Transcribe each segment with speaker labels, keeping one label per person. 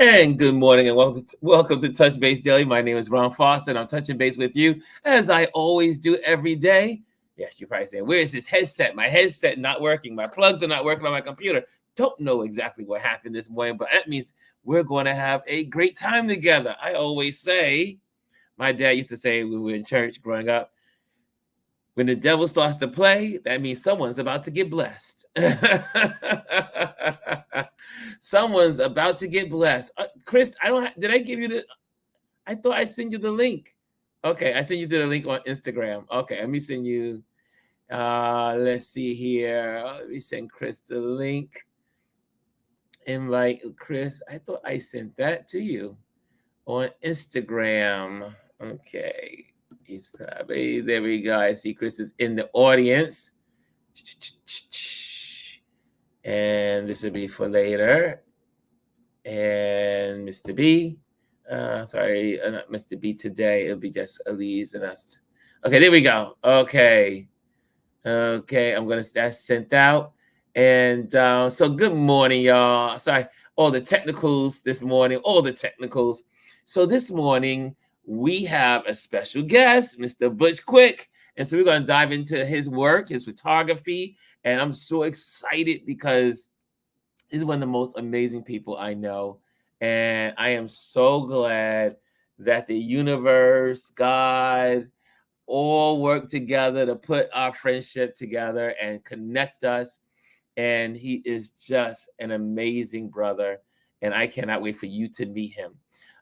Speaker 1: And good morning and welcome to Touch Base Daily. My name is Ron Foster and I'm touching base with you as I always do every day. Yes, you're probably saying, where's this headset? My headset not working. My plugs are not working on my computer. Don't know exactly what happened this morning, but that means we're going to have a great time together. I always say, my dad used to say when we were in church growing up, when the devil starts to play, that means someone's about to get blessed. Someone's about to get blessed. Chris, did I give you I thought I sent you the link. Okay, I sent you the link on Instagram. Okay, let me send you, let's see here. Let me send Chris the link. Invite Chris. I thought I sent that to you on Instagram. Okay. He's probably there. We go. I see Chris is in the audience. And this will be for later. And Mr. B. Sorry, not Mr. B today. It'll be just Elise and us. Okay, there we go. Okay. That's sent out. And so good morning, y'all. Sorry, all the technicals this morning, So this morning, we have a special guest, Mr. Butch Quick. And so we're going to dive into his work, his photography. And I'm so excited because he's one of the most amazing people I know. And I am so glad that the universe, God, all work together to put our friendship together and connect us. And he is just an amazing brother. And I cannot wait for you to meet him.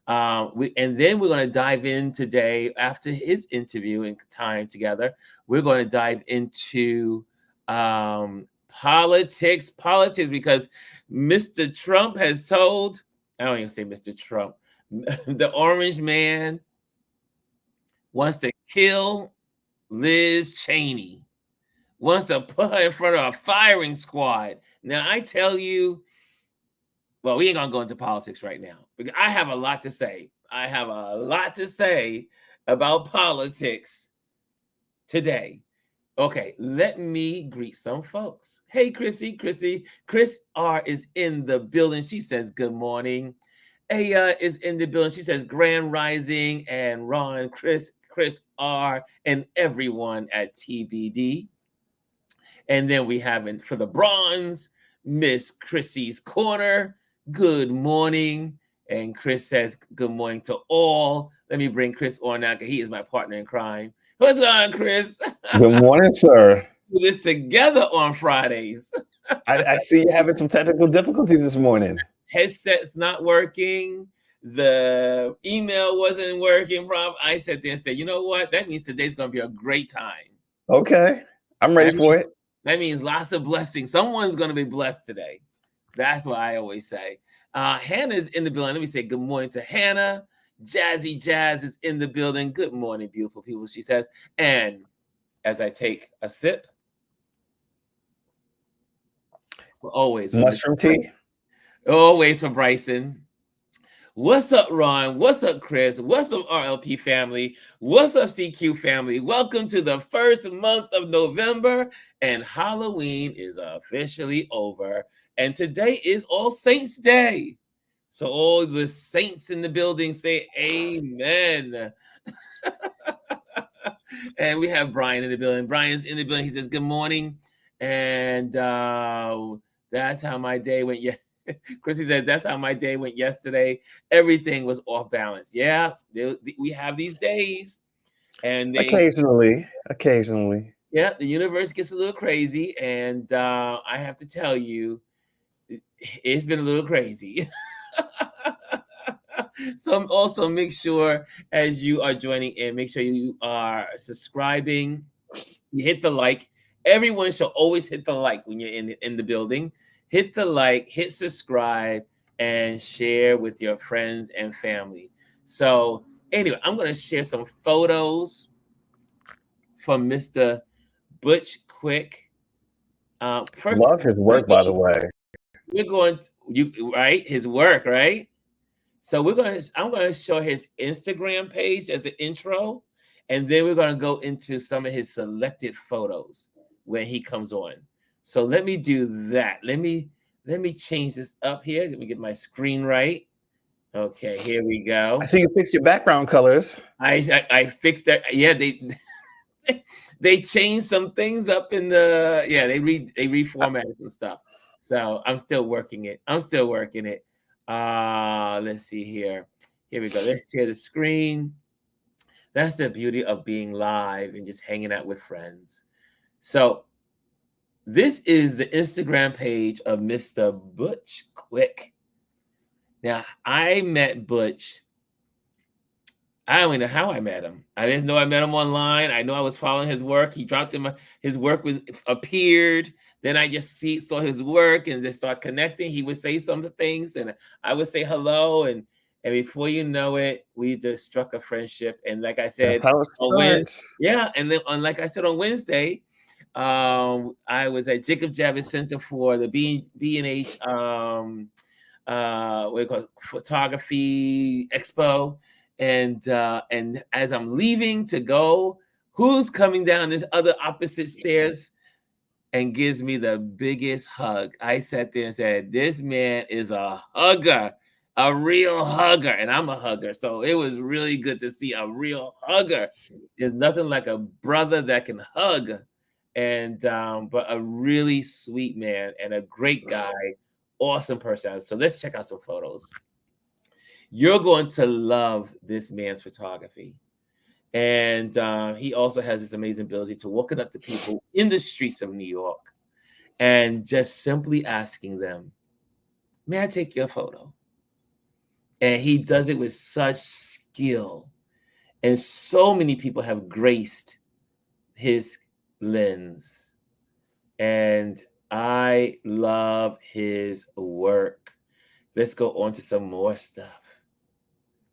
Speaker 1: And then we're going to dive in today after his interview and time together. We're going to dive into politics because Mr. Trump has told, I don't even say Mr. Trump, the orange man wants to kill Liz Cheney, wants to put her in front of a firing squad. Now, I tell you, well, we ain't going to go into politics right now because I have a lot to say. I have a lot to say about politics today. Okay, let me greet some folks. Hey, Chrissy. Chris R is in the building. She says, good morning. Aya is in the building. She says, grand rising. And Ron, Chris R, and everyone at TBD. And then we have for the bronze, Miss Chrissy's Corner. Good morning. And Chris says, good morning to all. Let me bring Chris on now because he is my partner in crime. What's going on, Chris?
Speaker 2: Good morning, sir.
Speaker 1: We do this together on Fridays.
Speaker 2: I see you having some technical difficulties this morning.
Speaker 1: Headset's not working. The email wasn't working. I sat there and said, you know what? That means today's going to be a great time.
Speaker 2: Okay. I'm ready for it.
Speaker 1: That means lots of blessings. Someone's going to be blessed today. That's what I always say. Hannah's in the building. Let me say good morning to Hannah. Jazzy Jazz is in the building. Good morning, beautiful people, she says. And as I take a sip, always
Speaker 2: mushroom tea.
Speaker 1: Always for Bryson. What's up, Ron? What's up, Chris? What's up, RLP family? What's up, CQ family? Welcome to the first month of November, and Halloween is officially over. And today is All Saints Day. So all the saints in the building say amen. And we have Brian in the building. Brian's in the building. He says, good morning. And that's how my day went. Yeah. Chrissy said, that's how my day went yesterday. Everything was off balance. Yeah, we have these days. And
Speaker 2: occasionally.
Speaker 1: Yeah, the universe gets a little crazy. And I have to tell you, it's been a little crazy. So also make sure as you are joining in, make sure you are subscribing. You hit the like. Everyone should always hit the like when you're in the building. Hit the like, hit subscribe, and share with your friends and family. So anyway, I'm going to share some photos from Mr. Butch Quick.
Speaker 2: First, love his work, by the way.
Speaker 1: We're going, his work, right? So I'm going to show his Instagram page as an intro, and then we're going to go into some of his selected photos when he comes on. So let me do that. Let me change this up here. Let me get my screen right. Okay, here we
Speaker 2: I
Speaker 1: go.
Speaker 2: see you fixed your background colors.
Speaker 1: I fixed that. Yeah, they they changed some things up in the they reformatted some stuff. So I'm still working it. I'm still working it. Let's see here. Here we go. Let's share the screen. That's the beauty of being live and just hanging out with friends. So this is the Instagram page of Mr. Butch Quick. Now I met Butch. I don't even know how I met him. I just know I met him online. I know I was following his work. He dropped in his work was appeared. Then I just saw his work and just start connecting. He would say some of the things, and I would say hello, and before you know it, we just struck a friendship. And like I
Speaker 2: That's
Speaker 1: said
Speaker 2: how it
Speaker 1: on Wednesday,
Speaker 2: starts.
Speaker 1: yeah, and then on like I said on Wednesday, I was at Jacob Javits Center for the B&H what do you call it, photography expo, and as I'm leaving to go, who's coming down this other opposite stairs and gives me the biggest hug? I sat there and said, "This man is a hugger, a real hugger," and I'm a hugger, so it was really good to see a real hugger. There's nothing like a brother that can hug, and but a really sweet man and a great guy, awesome person. So let's check out some photos. You're going to love this man's photography. And he also has this amazing ability to walking up to people in the streets of New York and just simply asking them, "May I take your photo?" And he does it with such skill. And so many people have graced his lens. And I love his work. Let's go on to some more stuff.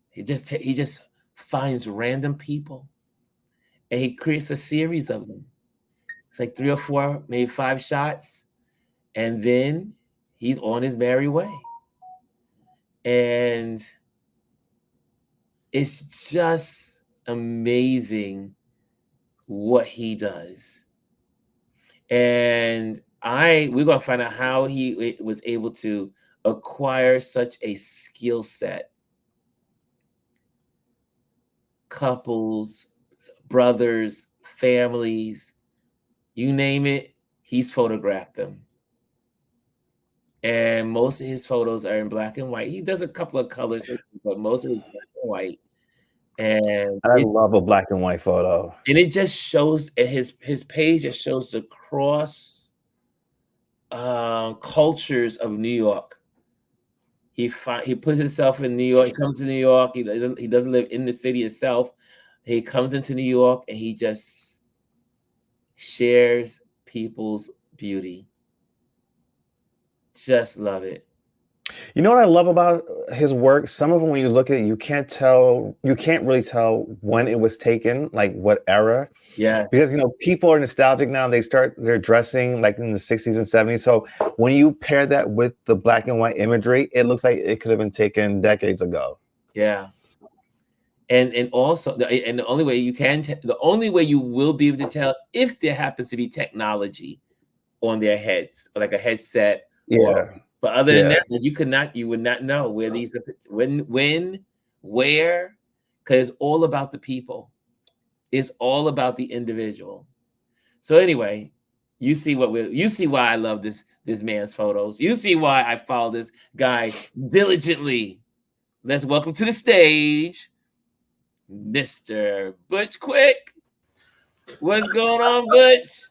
Speaker 1: He just finds random people and he creates a series of them. It's like 3 or 4, maybe 5 shots, and then he's on his merry way. And it's just amazing what he does. And we're gonna find out how he was able to acquire such a skill set. Couples, brothers, families, you name it, he's photographed them. And most of his photos are in black and white. He does a couple of colors, but most of it is black and white. And
Speaker 2: I love a black and white photo.
Speaker 1: it just shows his page just shows the cross cultures of New York. He puts himself in New York. He comes to New York. He doesn't live in the city itself. He comes into New York and he just shares people's beauty. Just love it.
Speaker 2: You know what I love about his work? Some of them, when you look at it, you can't really tell when it was taken, like what era.
Speaker 1: Yes.
Speaker 2: Because, people are nostalgic now. They start their dressing like in the 60s and 70s. So when you pair that with the black and white imagery, it looks like it could have been taken decades ago.
Speaker 1: Yeah. And also, the only way the only way you will be able to tell if there happens to be technology on their heads, or like a headset.
Speaker 2: Yeah.
Speaker 1: But other than that, you would not know where these are, where, because it's all about the people. It's all about the individual. So anyway, you see why I love this man's photos. You see why I follow this guy diligently. Let's welcome to the stage, Mr. Butch Quick. What's going on, Butch?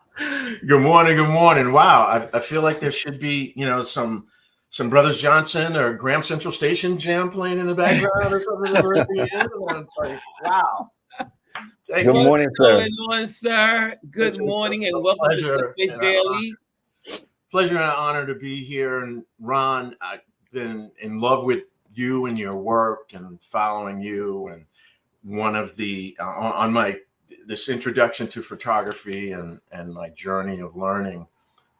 Speaker 3: Good morning. Good morning. Wow. I feel like there should be, some Brothers Johnson or Graham Central Station jam playing in the background or something. Like, wow.
Speaker 2: Good morning, sir.
Speaker 1: What's going on, sir? Good morning and welcome to Touchbase Daily.
Speaker 3: Pleasure and an honor to be here. And Ron, I've been in love with you and your work and following you. And one of the, on this introduction to photography and my journey of learning.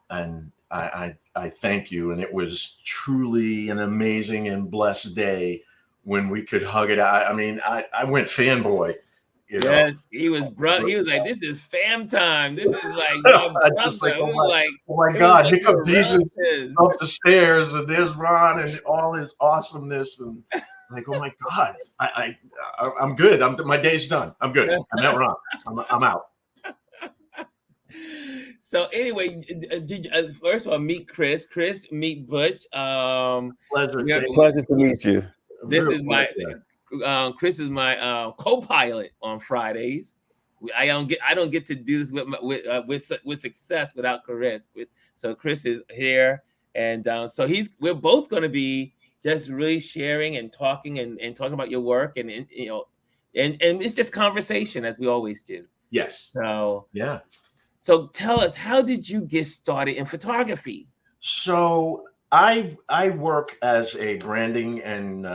Speaker 3: And I thank you. And it was truly an amazing and blessed day when we could hug it out. I mean, I went fanboy.
Speaker 1: Yes, he was like, "This is fam time. This is like my brother."
Speaker 3: Oh my God, here comes Jesus up the stairs, and there's Ron and all his awesomeness, and Like, oh my God, I'm good. My day's done. I'm good. I'm out. Ron. I'm out.
Speaker 1: So anyway, did you, first of all meet Chris? Chris, meet Butch.
Speaker 3: Pleasure.
Speaker 1: Yeah,
Speaker 2: Pleasure to meet you.
Speaker 1: this is my
Speaker 3: pleasure.
Speaker 1: Chris is my co-pilot on Fridays. I don't get to do this with success without Chris. So Chris is here, and so we're both going to be just really sharing and talking and talking about your work and you know, and it's just conversation as we always do.
Speaker 3: Yes.
Speaker 1: So
Speaker 3: Yeah.
Speaker 1: So tell us, how did you get started in photography?
Speaker 3: So I work as a branding and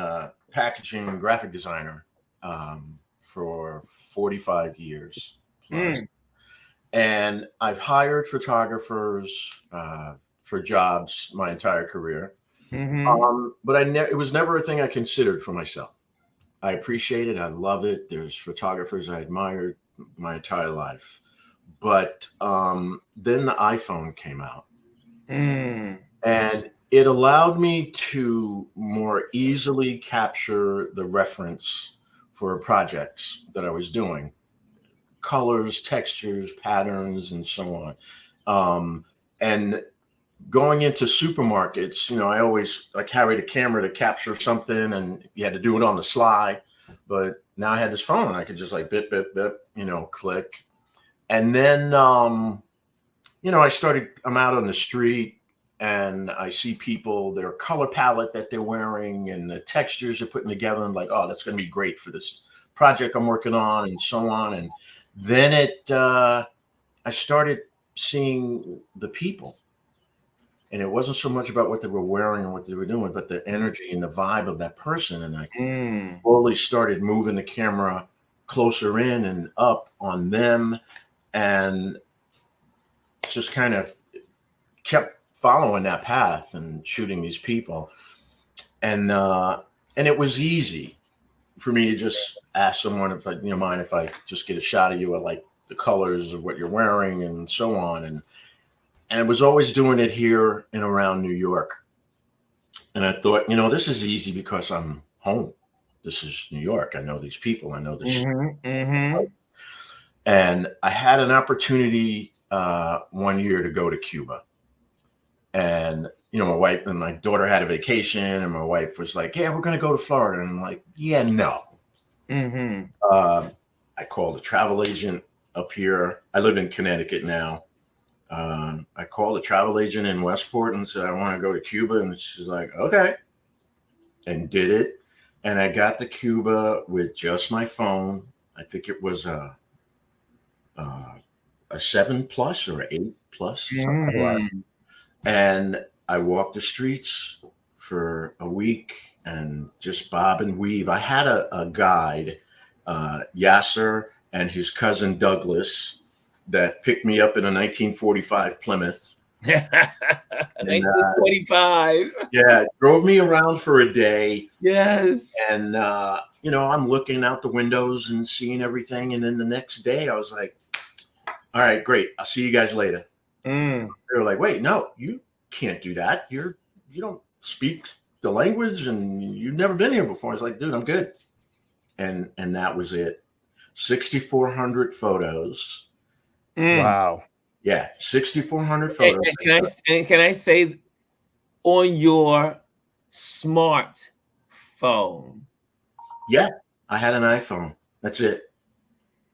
Speaker 3: packaging and graphic designer for 45 years plus. And I've hired photographers for jobs my entire career. But it was never a thing I considered for myself. I appreciate it. I love it. There's photographers I admired my entire life. But then the iPhone came out. And it allowed me to more easily capture the reference for projects that I was doing. Colors, textures, patterns, and so on. And going into supermarkets, you know, I carried a camera to capture something and you had to do it on the sly. But now I had this phone. I could just like bip, bip, bip, you know, click. And then, you know, I'm out on the street and I see people, their color palette that they're wearing and the textures they're putting together. And like, oh, that's going to be great for this project I'm working on and so on. And then I started seeing the people. And it wasn't so much about what they were wearing and what they were doing, but the energy and the vibe of that person. And I slowly started moving the camera closer in and up on them. And just kind of kept following that path and shooting these people. And it was easy for me to just ask someone if mind if I just get a shot of you. I like the colors of what you're wearing and so on. And I was always doing it here and around New York. And I thought, you know, this is easy because I'm home. This is New York. I know these people. I know this. And I had an opportunity one year to go to Cuba. And, you know, my wife and my daughter had a vacation and my wife was like, yeah, we're going to go to Florida. And I'm like, yeah, no. I called a travel agent up here. I live in Connecticut now. I called a travel agent in Westport and said, I want to go to Cuba. And she's like, okay. And did it. And I got to Cuba with just my phone. I think it was a 7+ or 8+, something like that. And I walked the streets for a week and just bob and weave. I had a guide, Yasser and his cousin Douglas, that picked me up in a 1945 Plymouth.
Speaker 1: 1945.
Speaker 3: Yeah, drove me around for a day.
Speaker 1: Yes.
Speaker 3: And, you know, I'm looking out the windows and seeing everything. And then the next day I was like, all right, great. I'll see you guys later. They were like, wait, no, you can't do that. You don't speak the language and you've never been here before. I was like, dude, I'm good. And that was it. 6,400 photos.
Speaker 2: Wow.
Speaker 3: Yeah, 6,400 photos.
Speaker 1: Can I say, on your smart phone?
Speaker 3: Yeah, I had an iPhone. That's it.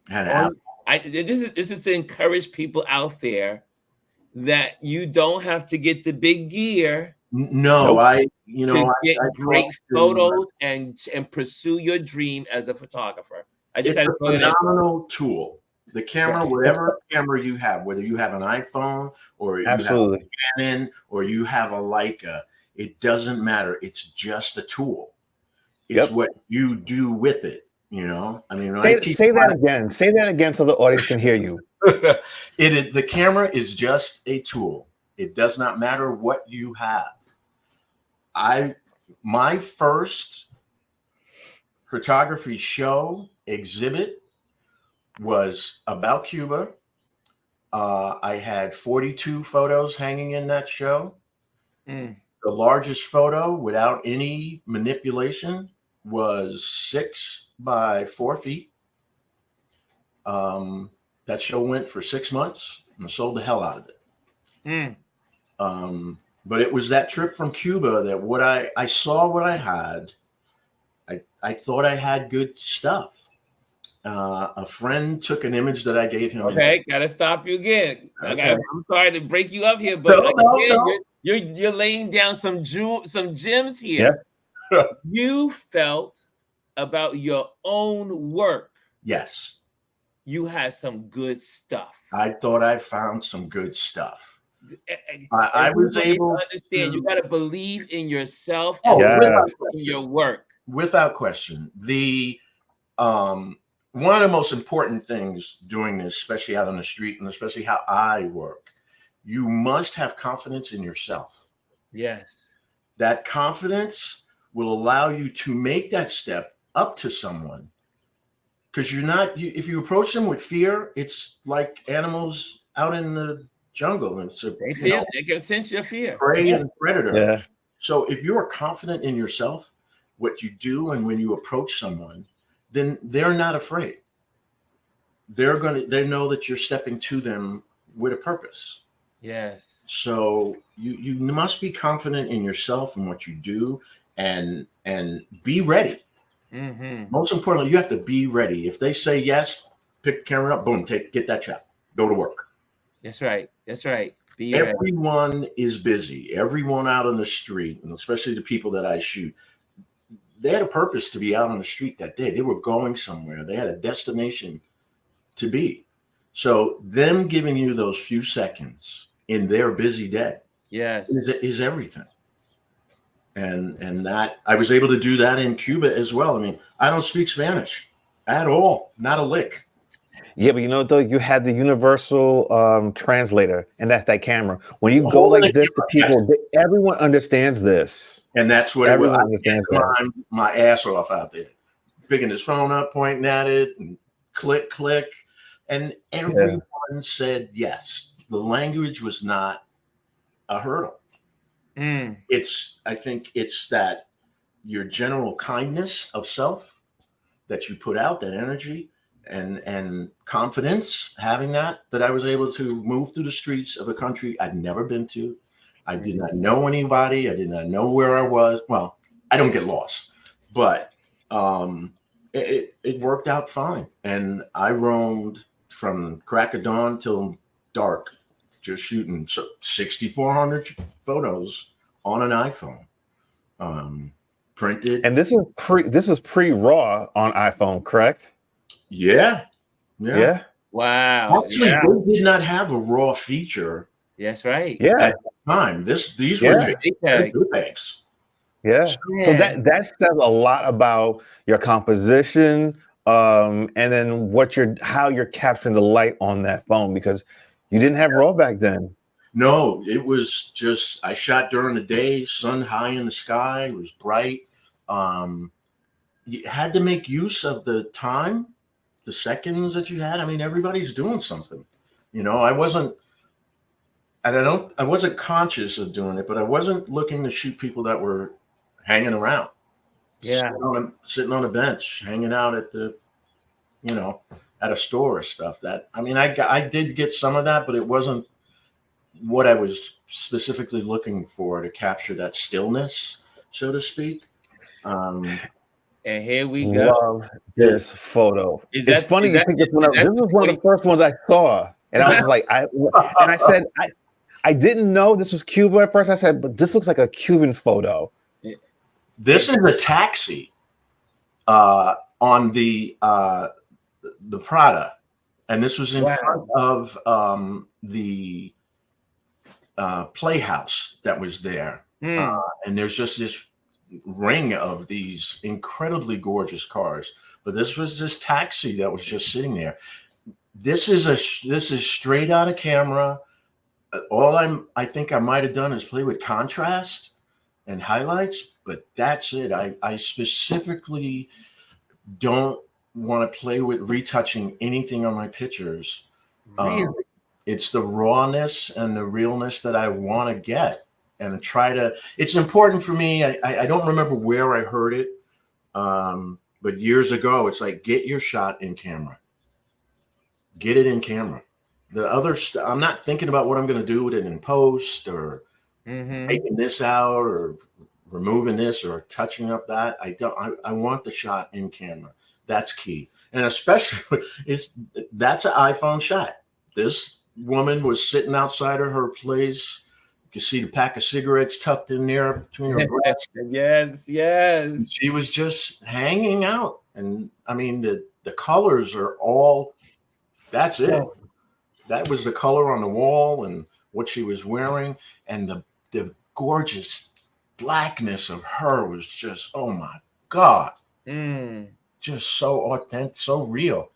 Speaker 3: I had an
Speaker 1: this is to encourage people out there that you don't have to get the big gear.
Speaker 3: No,
Speaker 1: to get great photos and pursue your dream as a photographer.
Speaker 3: It's a phenomenal tool. The camera, whatever camera you have, whether you have an iPhone or you have a Canon or you have a Leica, it doesn't matter. It's just a tool. It's what you do with it. You know, I mean,
Speaker 2: say that again. Say that again so the audience can hear you.
Speaker 3: The camera is just a tool. It does not matter what you have. My first photography show exhibit was about Cuba. I had 42 photos hanging in that show. The largest photo without any manipulation was 6 by 4 feet. That show went for 6 months and I sold the hell out of it. But it was that trip from Cuba that I saw what I had. I thought I had good stuff. A friend took an image that I gave him.
Speaker 1: Okay, gotta stop you again.
Speaker 3: Okay.
Speaker 1: I'm sorry to break you up here, but
Speaker 3: No.
Speaker 1: You're laying down some gems here.
Speaker 3: Yeah.
Speaker 1: You felt about your own work.
Speaker 3: Yes.
Speaker 1: You had some good stuff.
Speaker 3: I thought I found some good stuff. I was able
Speaker 1: to understand. You got to believe in yourself
Speaker 3: and
Speaker 1: in your work.
Speaker 3: Without question. The one of the most important things doing this, especially out on the street and especially how I work, you must have confidence in yourself.
Speaker 1: Yes.
Speaker 3: That confidence will allow you to make that step up to someone. Because if you approach them with fear, it's like animals out in the jungle.
Speaker 1: They can sense your fear.
Speaker 3: Prey and predator.
Speaker 2: Yeah.
Speaker 3: So if you are confident in yourself, what you do, and when you approach someone, then they're not afraid. They know that you're stepping to them with a purpose.
Speaker 1: Yes.
Speaker 3: So you must be confident in yourself and what you do, and be ready.
Speaker 1: Mm-hmm.
Speaker 3: Most importantly, you have to be ready. If they say yes, pick the camera up, boom, get that shot, go to work.
Speaker 1: That's right.
Speaker 3: Everyone is busy. Everyone out on the street, and especially the people that I shoot, they had a purpose to be out on the street that day. They were going somewhere. They had a destination to be. So them giving you those few seconds in their busy day,
Speaker 1: yes,
Speaker 3: is everything. And that I was able to do that in Cuba as well. I mean, I don't speak Spanish at all, not a lick.
Speaker 2: Yeah, but you know, though, you had the universal translator, and that's that camera. When you go like this to people, everyone understands this.
Speaker 3: And that's what
Speaker 2: everyone understands.
Speaker 3: My ass off out there, picking his phone up, pointing at it, and click, and everyone said yes. The language was not a hurdle. I think it's that your general kindness of self that you put out, that energy and confidence, having that I was able to move through the streets of a country I'd never been to. I did not know anybody. I did not know where I was. Well, I don't get lost, but it worked out fine. And I roamed from crack of dawn till dark, just shooting 6,400 photos on an iPhone, printed.
Speaker 2: And this is pre-RAW on iPhone, correct?
Speaker 3: Yeah.
Speaker 1: Wow.
Speaker 3: Actually, they did not have a RAW feature.
Speaker 1: That's right.
Speaker 2: Yeah.
Speaker 3: At the time, these were JPEGs.
Speaker 2: Yeah. So that says a lot about your composition, and then how you're capturing the light on that phone, because you didn't have RAW back then.
Speaker 3: No, it was just I shot during the day, sun high in the sky, it was bright. You had to make use of the time, the seconds that you had. I mean, everybody's doing something. You know, I wasn't conscious of doing it, but I wasn't looking to shoot people that were hanging around.
Speaker 1: Yeah.
Speaker 3: Sitting on a bench, hanging out at at a store or stuff. I did get some of that, but it wasn't what I was specifically looking for to capture that stillness, so to speak.
Speaker 1: And here we go.
Speaker 2: Love this photo. It's funny you picked this one up. This was one of the first ones I saw, and I was like, I said, I didn't know this was Cuba at first. I said, but this looks like a Cuban photo.
Speaker 3: This is a taxi on the Prada, and this was in front of the playhouse that was there. And there's just this ring of these incredibly gorgeous cars, but this was this taxi that was just sitting there. This is straight out of camera. I think I might have done is play with contrast and highlights, but that's it. I specifically don't want to play with retouching anything on my pictures.
Speaker 1: Really?
Speaker 3: It's the rawness and the realness that I want to get, and it's important for me. I don't remember where I heard it, But years ago, it's like, get your shot in camera. Get it in camera. The other I'm not thinking about what I'm going to do with it in post, or taking this out, or removing this, or touching up that. I want the shot in camera. That's key. And especially that's an iPhone shot. This woman was sitting outside of her place. You can see the pack of cigarettes tucked in there between her breasts.
Speaker 1: Yes.
Speaker 3: She was just hanging out. And I mean, the colors are all, that's it. That was the color on the wall and what she was wearing. And the gorgeous blackness of her was just, oh my God. Just so authentic, so real.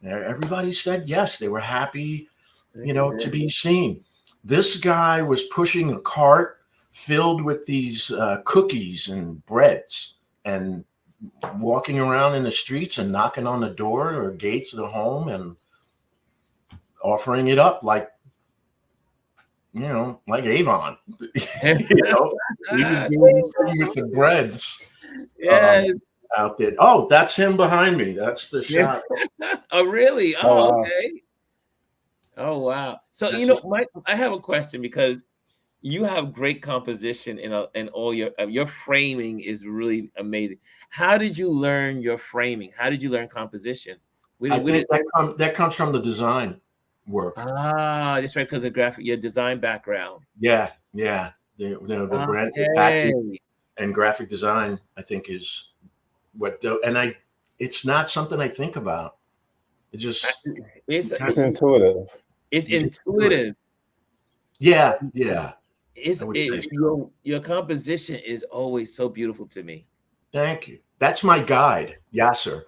Speaker 3: Everybody said yes. They were happy, to be seen. This guy was pushing a cart filled with these cookies and breads, and walking around in the streets and knocking on the door or gates of the home and offering it up like Avon. He was doing with the breads.
Speaker 1: Yes.
Speaker 3: Out there. Oh, that's him behind me. That's the shot.
Speaker 1: Oh, really? Oh, okay. Oh, wow. So, Mike, I have a question, because you have great composition in all your framing is really amazing. How did you learn your framing? How did you learn composition?
Speaker 3: I think that comes from the design work.
Speaker 1: That's right, because of your design background.
Speaker 3: Yeah. The brand packaging and graphic design, I think, is it's not something I think about. It's
Speaker 2: intuitive.
Speaker 1: It's intuitive.
Speaker 3: Yeah.
Speaker 1: Your composition is always so beautiful to me.
Speaker 3: Thank you. That's my guide, Yasser.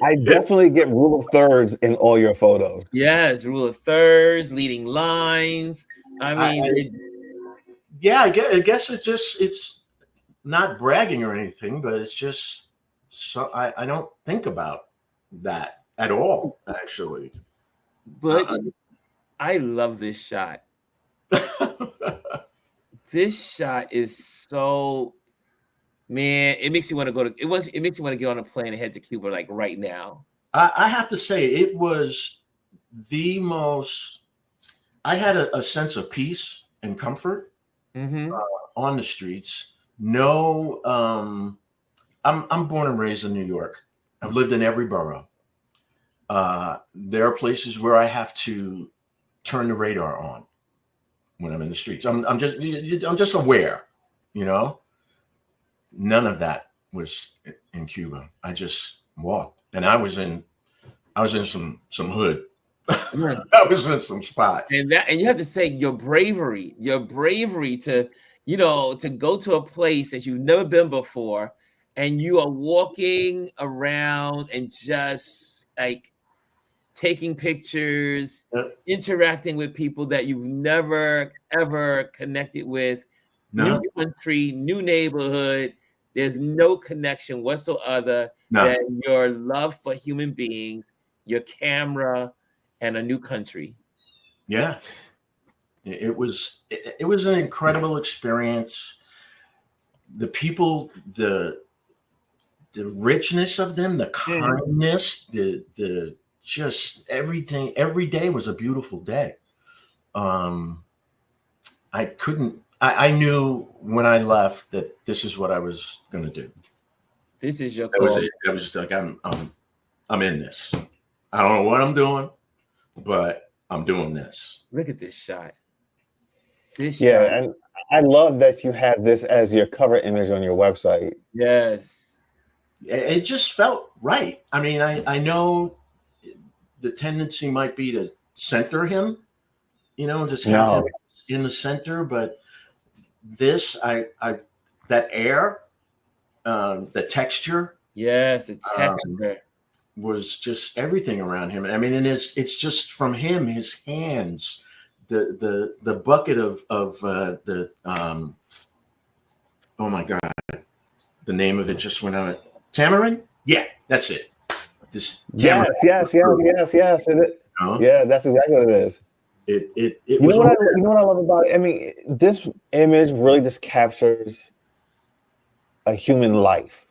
Speaker 2: I definitely get rule of thirds in all your photos.
Speaker 1: Yes, rule of thirds, leading lines. I mean,
Speaker 3: I guess it's not bragging or anything, but it's just, so I don't think about that at all, actually.
Speaker 1: But I love this shot. This shot is so, man, it makes you want to it makes you want to get on a plane and head to Cuba like right now.
Speaker 3: I have to say, it was the most, I had a sense of peace and comfort on the streets. No, I'm born and raised in New York. I've lived in every borough. There are places where I have to turn the radar on when I'm in the streets. I'm just aware, None of that was in Cuba. I just walked, and I was in some hood. I was in some spots.
Speaker 1: And you have to say your bravery to go to a place that you've never been before, and you are walking around and just like taking pictures, interacting with people that you've never ever connected with. New country, new neighborhood. There's no connection whatsoever than your love for human beings, your camera, and a new country.
Speaker 3: Yeah, it was an incredible experience. The people, the richness of them, the kindness, the just everything. Every day was a beautiful day. I knew when I left that this is what I was going to do.
Speaker 1: This is your goal.
Speaker 3: I was just like, I'm in this. I don't know what I'm doing, but I'm doing this.
Speaker 1: Look at this shot.
Speaker 2: And I love that you have this as your cover image on your website.
Speaker 1: Yes.
Speaker 3: It just felt right. I mean, I know the tendency might be to center him, just have him in the center, but this, that air, the texture.
Speaker 1: Yes, the texture.
Speaker 3: Was just everything around him. I mean, and it's just from him, his hands, the bucket of the oh my God, the name of it just went out. Tamarind? Yeah, that's it. This tamarind.
Speaker 2: Yes. Yeah, that's exactly what it is.
Speaker 3: It
Speaker 2: you
Speaker 3: was.
Speaker 2: Know what I love about it? I mean, this image really just captures a human life.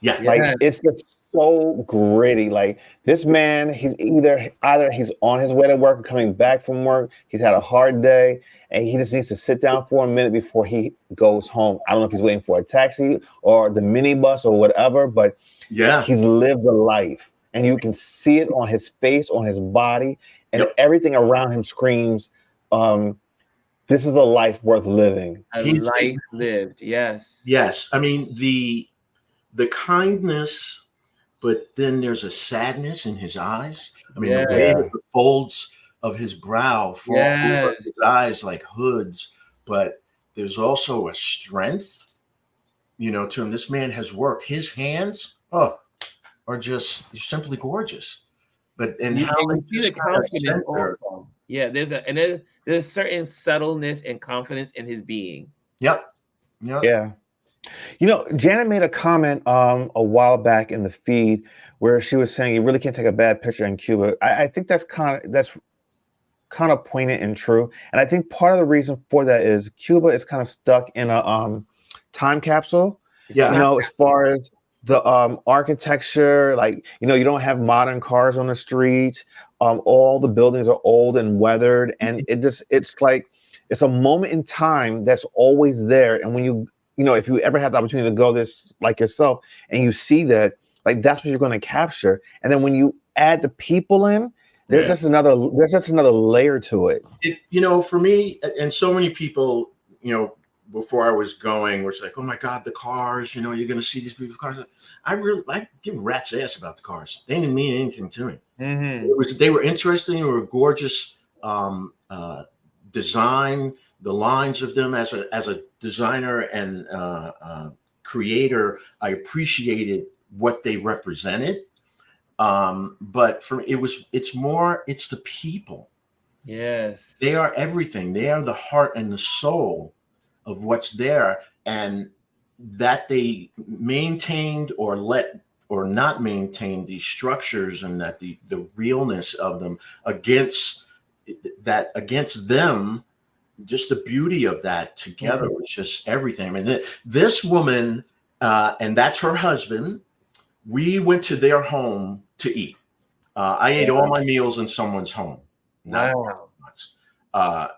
Speaker 3: Yeah.
Speaker 2: Like it's just so gritty. Like this man, he's either he's on his way to work or coming back from work. He's had a hard day and he just needs to sit down for a minute before he goes home. I don't know if he's waiting for a taxi or the minibus or whatever, but he's lived a life. And you can see it on his face, on his body, and everything around him screams, this is a life worth living.
Speaker 1: A life lived, yes.
Speaker 3: Yes. I mean, the kindness, but then there's a sadness in his eyes. I mean, the way that the folds of his brow fall over his eyes like hoods, but there's also a strength, you know, to him. This man has worked. His hands, are just simply gorgeous. But and
Speaker 1: you,
Speaker 3: how
Speaker 1: and you see the confidence also. Yeah, there's a certain subtleness and confidence in his being.
Speaker 3: Yep.
Speaker 2: Yeah. You know, Janet made a comment a while back in the feed where she was saying you really can't take a bad picture in Cuba. I think that's kind of poignant and true. And I think part of the reason for that is Cuba is kind of stuck in a time capsule.
Speaker 3: Yeah.
Speaker 2: You know, as far as the architecture, like, you know, you don't have modern cars on the streets. All the buildings are old and weathered, and it's like it's a moment in time that's always there. And when you know, if you ever have the opportunity to go this like yourself and you see that, like that's what you're going to capture. And then when you add the people in, there's just another layer to it.
Speaker 3: You know, for me, and so many people, you know, before I was going, was like, oh my God, the cars, you know, you're going to see these people's cars. I give rat's ass about the cars. They didn't mean anything to me.
Speaker 1: Mm-hmm.
Speaker 3: They were interesting. They were gorgeous design. The lines of them as a designer and creator, I appreciated what they represented. But it's the people.
Speaker 1: Yes.
Speaker 3: They are everything. They are the heart and the soul of what's there, and that they maintained or not maintained these structures, and that the realness of them against them, just the beauty of that together was just everything. I mean, this woman, and that's her husband, we went to their home to eat. I ate all my meals in someone's home.
Speaker 1: Wow.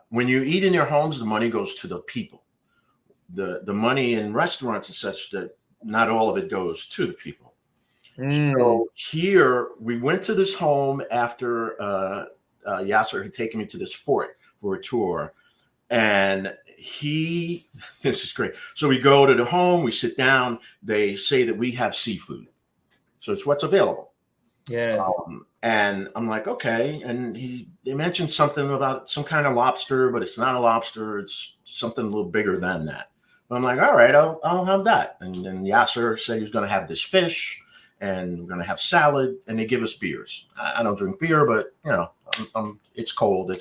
Speaker 3: When you eat in your homes, the money goes to the people. The money in restaurants is such that not all of it goes to the people. So here we went to this home after Yasser had taken me to this fort for a tour, and this is great. So we go to the home, we sit down. They say that we have seafood, so it's what's available.
Speaker 1: Yeah.
Speaker 3: And I'm like, okay. And they mentioned something about some kind of lobster, but it's not a lobster. It's something a little bigger than that. I'm like, all right, I'll have that. And then Yasser said he was going to have this fish, and we're going to have salad, and they give us beers. I don't drink beer, but you know, it's cold.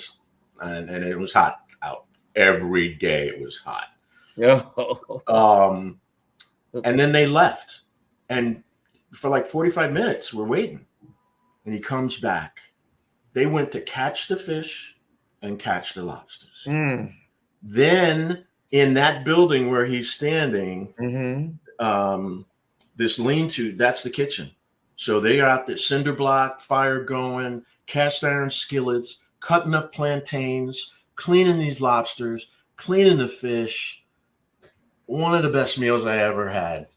Speaker 3: And it was hot out every day. It was hot. And then they left, and for like 45 minutes, we're waiting, and he comes back. They went to catch the fish and catch the lobsters. Then in that building where he's standing, this lean-to, that's the kitchen. So they got the cinder block fire going, cast iron skillets, cutting up plantains, cleaning these lobsters, cleaning the fish. One of the best meals I ever had.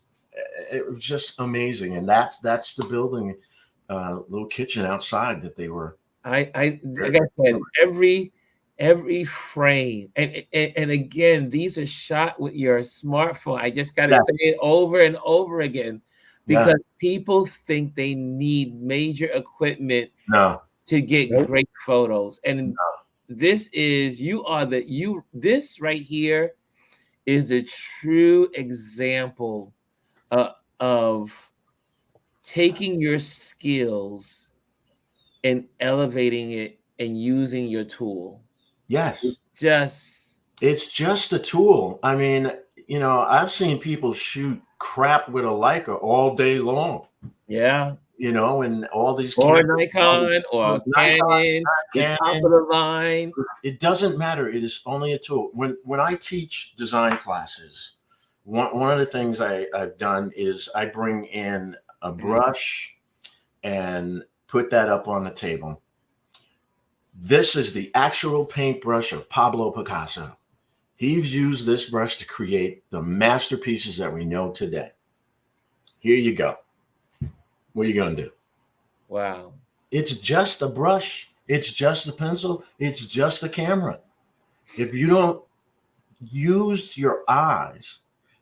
Speaker 3: It was just amazing. And that's the building, little kitchen outside that they were.
Speaker 1: Like I said, every frame, and again, these are shot with your smartphone. I just got to say it over and over again, because people think they need major equipment to get great photos. And this right here is a true example of taking your skills and elevating it and using your tool.
Speaker 3: Yes.
Speaker 1: It's
Speaker 3: just a tool. I mean, you know, I've seen people shoot crap with a Leica all day long.
Speaker 1: Yeah.
Speaker 3: You know, and all these
Speaker 1: or Nikon or Canon, top of the line.
Speaker 3: It doesn't matter. It is only a tool. When I teach design classes, one of the things I've done is I bring in a brush and put that up on the table. This is the actual paintbrush of Pablo Picasso. He's used this brush to create the masterpieces that we know today. Here you go. What are you going to do?
Speaker 1: Wow.
Speaker 3: It's just a brush. It's just a pencil. It's just a camera. If you don't use your eyes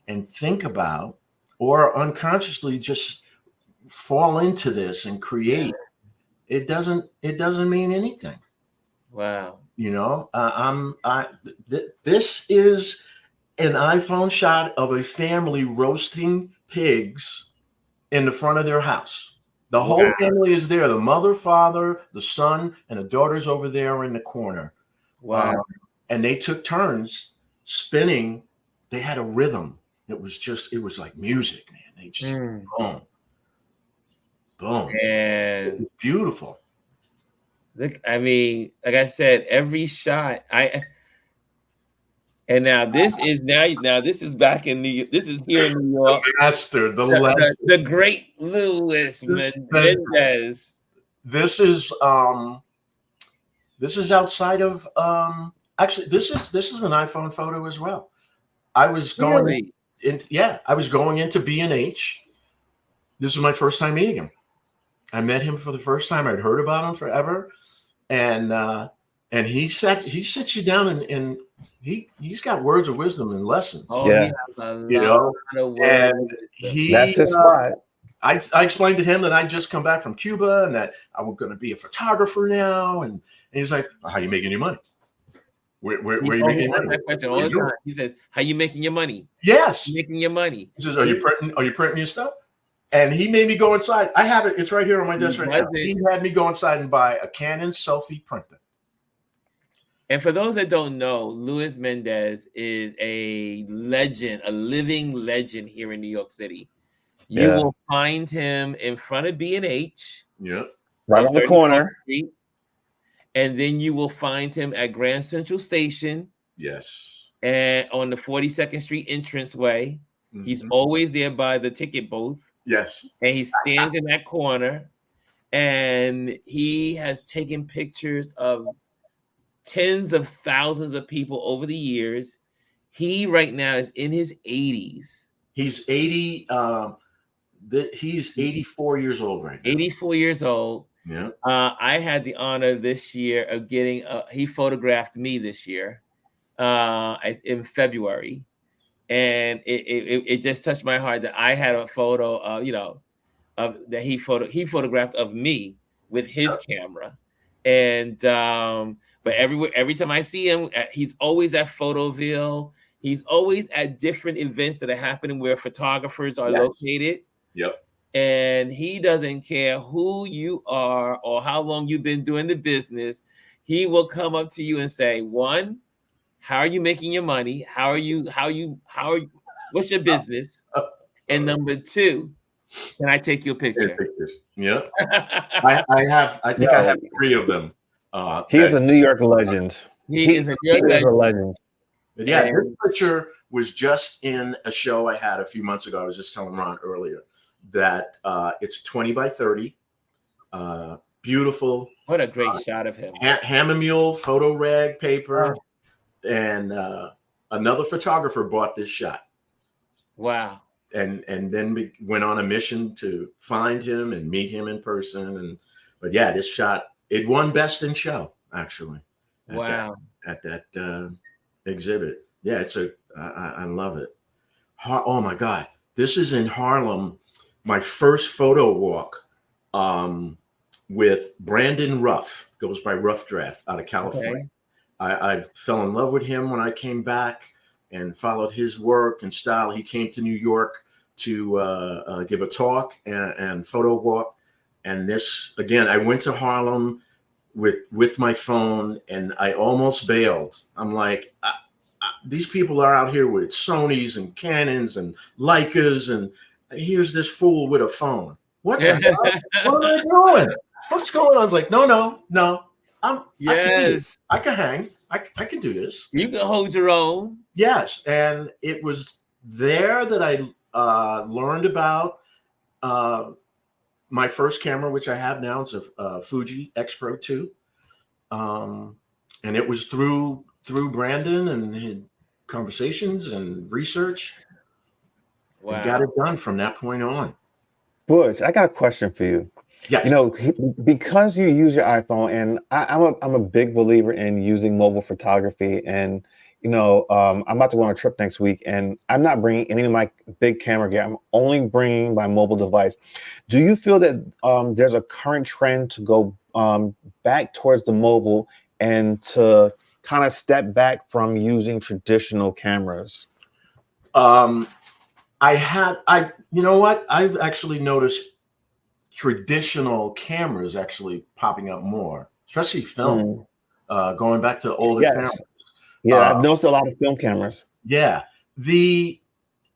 Speaker 3: and think about, or unconsciously just fall into this and create, it doesn't mean anything.
Speaker 1: Wow.
Speaker 3: You know, this is an iPhone shot of a family roasting pigs in the front of their house. The whole family is there. The mother, father, the son, and the daughter's over there in the corner.
Speaker 1: Wow.
Speaker 3: And they took turns spinning. They had a rhythm that was just, it was like music, man. They just, boom, boom.
Speaker 1: And
Speaker 3: it was beautiful.
Speaker 1: Look, I mean, like I said, every shot, and now this is back in this is here in New York.
Speaker 3: The master, the legend,
Speaker 1: the great Louis Mendez.
Speaker 3: This is outside of actually this is an iPhone photo as well. I was going I was going into B&H. This was my first time meeting him. I met him for the first time. I'd heard about him forever. And he sits you down and he's got words of wisdom and lessons.
Speaker 1: Oh,
Speaker 2: yeah,
Speaker 3: you know, and
Speaker 2: that's his spot.
Speaker 3: I explained to him that I just come back from Cuba and that I'm going to be a photographer now, and he's like, well, "How you making your money? Where are you making your money?"
Speaker 1: That question all the time. He says, "How you making your money?"
Speaker 3: Yes,
Speaker 1: making your money.
Speaker 3: He says, "Are you printing your stuff?" And he made me go inside. I have it. It's right here on my desk right now. He had me go inside and buy a Canon selfie printer.
Speaker 1: And for those that don't know, Louis Mendez is a legend, a living legend here in New York City. You will find him in front of B&H.
Speaker 3: Yeah.
Speaker 2: Right on the corner.
Speaker 1: Street, and then you will find him at Grand Central Station.
Speaker 3: Yes.
Speaker 1: And on the 42nd Street entranceway. Mm-hmm. He's always there by the ticket booth.
Speaker 3: Yes.
Speaker 1: And he stands in that corner, and he has taken pictures of tens of thousands of people over the years. He right now is in his 80s.
Speaker 3: He's 80. He's 84 years old right now.
Speaker 1: 84 years old.
Speaker 3: Yeah.
Speaker 1: I had the honor this year of getting. He photographed me this year, in February. And it just touched my heart that I had a photo of that he photographed of me with his camera. And but every time I see him, he's always at Photoville. He's always at different events that are happening where photographers are located.
Speaker 3: Yep.
Speaker 1: And he doesn't care who you are or how long you've been doing the business. He will come up to you and say, one, how are you making your money? What's your business? And number two, can I take your picture?
Speaker 3: Yeah. I think I have 3 of them.
Speaker 2: He is a New York legend.
Speaker 1: He is a New York
Speaker 2: legend.
Speaker 3: But yeah, this picture was just in a show I had a few months ago. I was just telling Ron earlier that it's 20 by 30. Beautiful.
Speaker 1: What a great shot of him.
Speaker 3: Hammermule photo rag paper. And another photographer bought this shot.
Speaker 1: Wow.
Speaker 3: And then we went on a mission to find him and meet him in person. But yeah, this shot, it won Best in Show, actually. At that exhibit. Yeah, I love it. Oh my God. This is in Harlem, my first photo walk with Brandon Ruff, goes by Rough Draft out of California. Okay. I fell in love with him when I came back and followed his work and style. He came to New York to give a talk and photo walk. And this, again, I went to Harlem with my phone and I almost bailed. I'm like, these people are out here with Sonys and Canons and Leicas, and here's this fool with a phone. What the hell? What am I doing? What's going on? I was like, no. I can hang. I can do this.
Speaker 1: You can hold your own.
Speaker 3: Yes. And it was there that I learned about my first camera, which I have now. It's a Fuji X Pro 2. And it was through Brandon and his conversations and research. Wow. And got it done from that point on.
Speaker 2: Butch, I got a question for you.
Speaker 3: Yeah.
Speaker 2: You know, because you use your iPhone, and I'm a big believer in using mobile photography. And you know, I'm about to go on a trip next week, and I'm not bringing any of my big camera gear. I'm only bringing my mobile device. Do you feel that there's a current trend to go back towards the mobile and to kind of step back from using traditional cameras?
Speaker 3: You know what? I've actually noticed traditional cameras actually popping up more, especially film. Going back to older cameras.
Speaker 2: Yeah, I've noticed a lot of film cameras.
Speaker 3: Yeah. The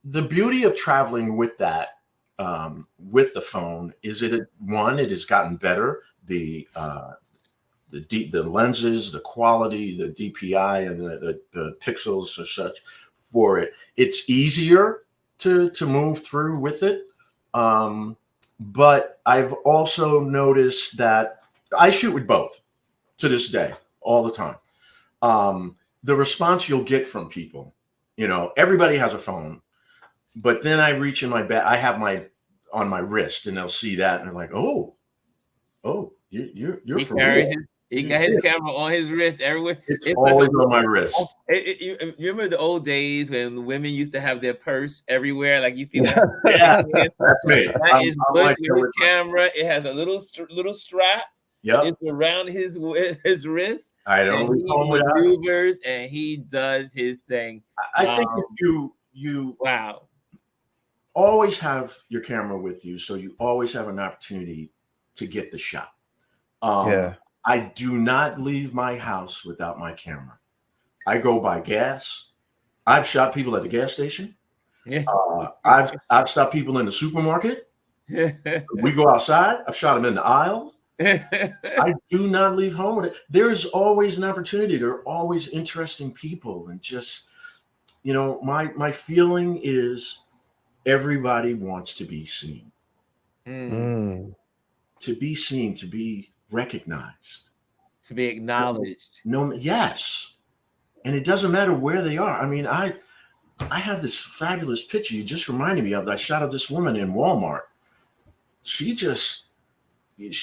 Speaker 3: beauty of traveling with that, with the phone, is it has gotten better. The lenses, the quality, the DPI, and the pixels or such for it. It's easier to move through with it. But I've also noticed that I shoot with both to this day, all the time. The response you'll get from people, you know, everybody has a phone, but then I reach in my bag, I have on my wrist, and they'll see that and they're like, oh, you're for real.
Speaker 1: He got his camera on his wrist everywhere.
Speaker 3: It's always on my wrist.
Speaker 1: You remember the old days when women used to have their purse everywhere? Like you see that?
Speaker 3: Yeah, that's me.
Speaker 1: That is Butch with his camera. It has a little strap.
Speaker 3: Yep.
Speaker 1: It's around his wrist.
Speaker 3: I don't.
Speaker 1: He maneuvers and he does his thing.
Speaker 3: I think if you always have your camera with you, so you always have an opportunity to get the shot. I do not leave my house without my camera. I go buy gas. I've shot people at the gas station.
Speaker 1: Yeah.
Speaker 3: I've stopped people in the supermarket. We go outside. I've shot them in the aisles. I do not leave home with it. There's always an opportunity. There are always interesting people, and just, you know, my feeling is everybody wants to be seen. To be seen, to be recognized,
Speaker 1: to be acknowledged.
Speaker 3: Yes. And it doesn't matter where they are. I mean, I have this fabulous picture you just reminded me of. I shot of this woman in Walmart. She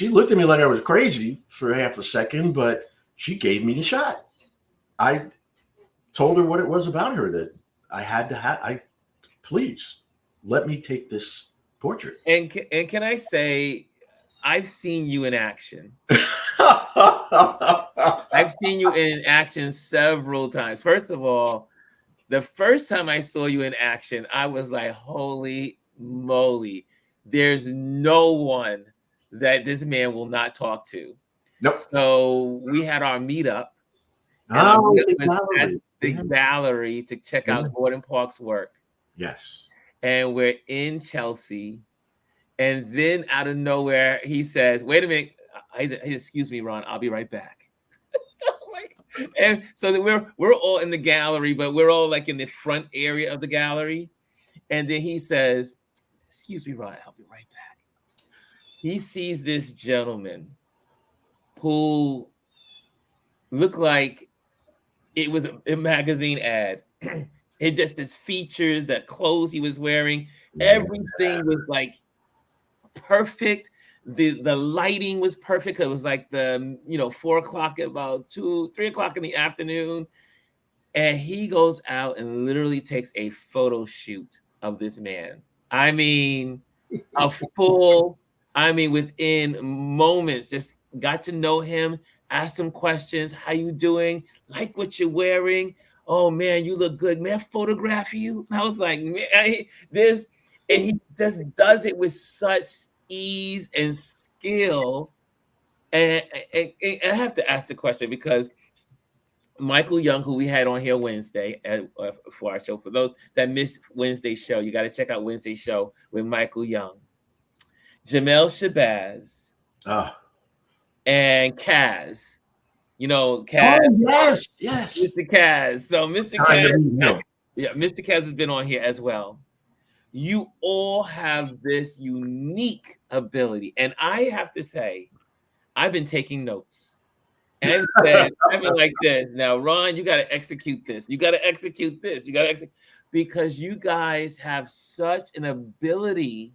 Speaker 3: looked at me like I was crazy for half a second, but she gave me the shot. I told her what it was about her that I had to please let me take this portrait.
Speaker 1: And can I say, I've seen you in action. I've seen you in action several times. First of all, the first time I saw you in action, I was like, holy moly, there's no one that this man will not talk to.
Speaker 3: Nope.
Speaker 1: So we had our meetup at the gallery to check out Gordon Parks' work.
Speaker 3: Yes.
Speaker 1: And we're in Chelsea. And then out of nowhere, he says, wait a minute. Excuse me, Ron, I'll be right back. And so we're all in the gallery, but we're all like in the front area of the gallery. And then he says, excuse me, Ron, I'll be right back. He sees this gentleman who looked like it was a magazine ad. It just his features, the clothes he was wearing, everything was like perfect. The lighting was perfect. It was like 4 o'clock, about 3 o'clock in the afternoon. And he goes out and literally takes a photo shoot of this man. I mean, within moments, just got to know him, asked him questions. How you doing? Like what you're wearing? Oh man, you look good. May I photograph you? And I was like, man, and he just does it with such ease and skill. And I have to ask the question because Michael Young, who we had on here Wednesday for our show, for those that missed Wednesday's show, you got to check out Wednesday's show with Michael Young, Jamel Shabazz, and Kaz. You know, Kaz.
Speaker 3: Oh, yes.
Speaker 1: Mr. Kaz. So Mr. Kaz. Yeah, Mr. Kez has been on here as well. You all have this unique ability. And I have to say, I've been taking notes and said, I've been like this. Now, Ron, you got to execute this. You got to execute this. You got to execute, because you guys have such an ability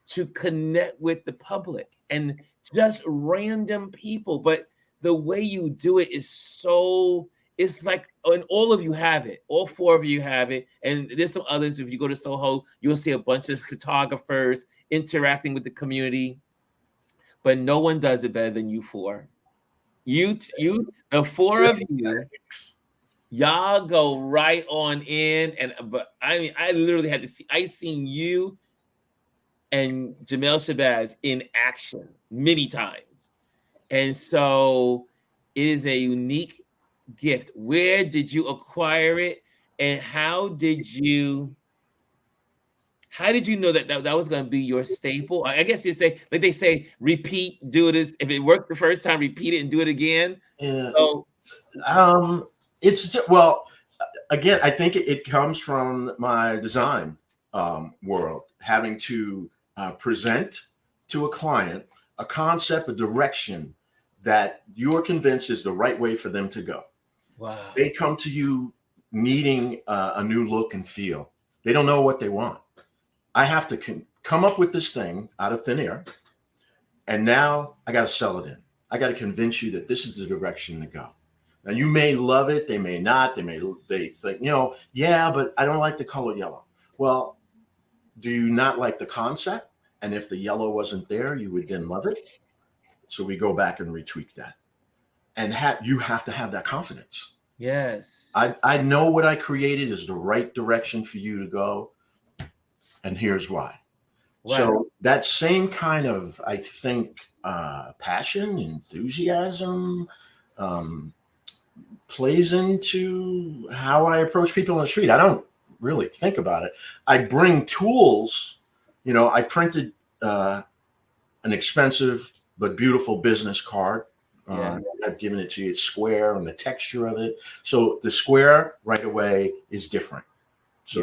Speaker 1: to connect with the public and just random people. But the way you do it is so, it's like, and all of you have it. All four of you have it. And there's some others. If you go to Soho, you'll see a bunch of photographers interacting with the community. But no one does it better than you four. You, the four of you, y'all go right on in. And but I mean, I literally had to see. I seen you and Jamel Shabazz in action many times, and so it is a unique gift. Where did you acquire it, and how did you know that was going to be your staple? I guess you say, like they say, repeat, do this. If it worked the first time, repeat it and do it again.
Speaker 3: Yeah.
Speaker 1: So,
Speaker 3: it's just, well, again, I think it comes from my design world, having to present to a client a concept, a direction that you're convinced is the right way for them to go.
Speaker 1: wow.
Speaker 3: They come to you needing a new look and feel. They don't know what they want. I have to come up with this thing out of thin air, and now I got to sell it in. I got to convince you that this is the direction to go. Now, you may love it, they may not. They think, yeah, but I don't like the color yellow. Well, do you not like the concept? And if the yellow wasn't there, you would then love it. So we go back and retweak that. And you have to have that confidence.
Speaker 1: Yes.
Speaker 3: I know what I created is the right direction for you to go. And here's why. Wow. So that same kind of, I think, passion, enthusiasm, plays into how I approach people on the street. I don't really think about it. I bring tools. I printed an expensive but beautiful business card. I've given it to you. It's square and the texture of it. So the square right away is different. So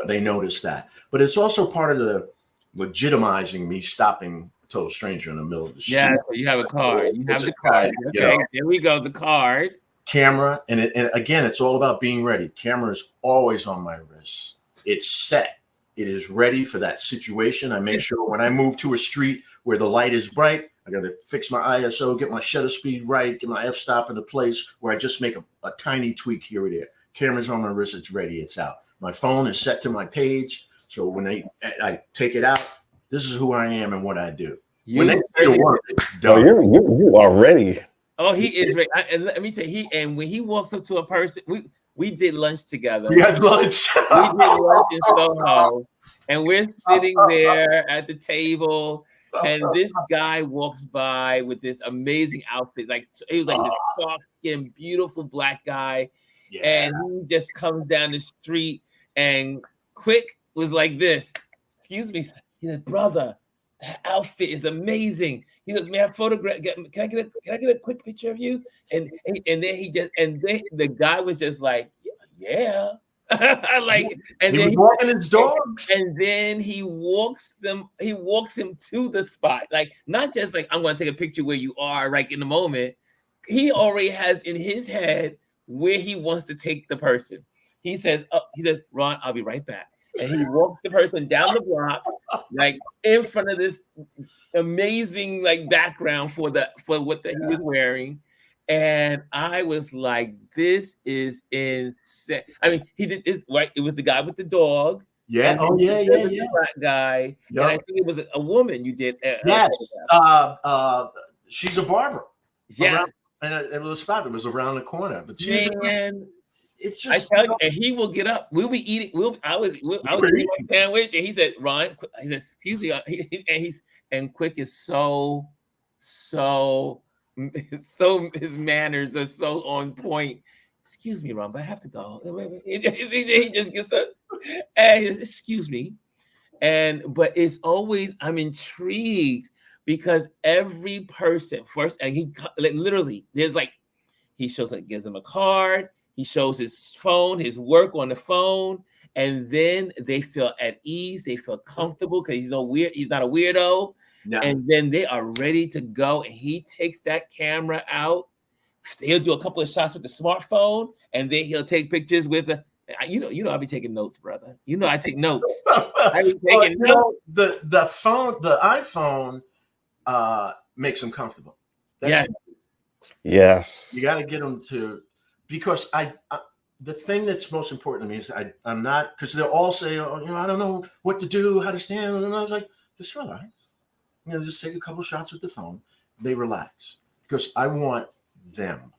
Speaker 3: they notice that. But it's also part of the legitimizing me stopping a total stranger in the middle of the street.
Speaker 1: Yeah, you have a card. You have the card. Okay, there we go. The card.
Speaker 3: Camera. And again, it's all about being ready. Camera is always on my wrist. It's set. It is ready for that situation. I make sure when I move to a street where the light is bright, I got to fix my ISO, get my shutter speed right, get my f-stop in a place where I just make a tiny tweak here or there. Camera's on my wrist. It's ready. It's out. My phone is set to my page. So when I take it out, this is who I am and what I do. When they say the word, it's done.
Speaker 2: You are ready.
Speaker 1: Oh, he is ready. And let me tell you, and when he walks up to a person, we did lunch together.
Speaker 3: We had lunch.
Speaker 1: We did lunch in Soho, and we're sitting there at the table, and this guy walks by with this amazing outfit. Like he was like this soft-skinned, beautiful black guy, and he just comes down the street, and Quick was like this. Excuse me. He said, "Brother, that outfit is amazing." He goes, "May I photograph? Can I get a quick picture of you?" And then the guy was just like, "Yeah." Like, and then
Speaker 3: he was walking his dogs.
Speaker 1: And then he walks him to the spot. Like, not just like, I'm gonna take a picture where you are right in the moment. He already has in his head where he wants to take the person. He says, "Ron, I'll be right back." And he walks the person down the block, like in front of this amazing like background for what he was wearing. And I was like, this is insane. I mean, he did this, right? It was the guy with the dog.
Speaker 3: Yeah. Oh, yeah.
Speaker 1: Black guy. Yep. And I think it was a woman you did.
Speaker 3: Yes. She's a barber.
Speaker 1: Yes.
Speaker 3: And it was a spot that was around the corner. But it's just,
Speaker 1: I tell you, and he will get up. We'll be eating. I was eating a sandwich, and he said, "Ron," he said, "Excuse me," and Quick is so his manners are so on point. "Excuse me, Ron, but I have to go." He just gets up, and "Excuse me," but it's always, I'm intrigued because every person first, and he literally there's like, he shows, like, gives him a card. He shows his phone, his work on the phone, and then they feel at ease. They feel comfortable because he's not a weirdo.
Speaker 3: Yeah.
Speaker 1: And then they are ready to go. And he takes that camera out. He'll do a couple of shots with the smartphone, and then he'll take pictures with the. I'll be taking notes, brother. I take notes. I be taking notes.
Speaker 3: The iPhone makes them comfortable.
Speaker 2: Yes.
Speaker 3: You got to get them to, because the thing that's most important to me is I'm not, because they'll all say, I don't know what to do, how to stand, and I was like, just relax. Just take a couple shots with the phone. They relax because I want them.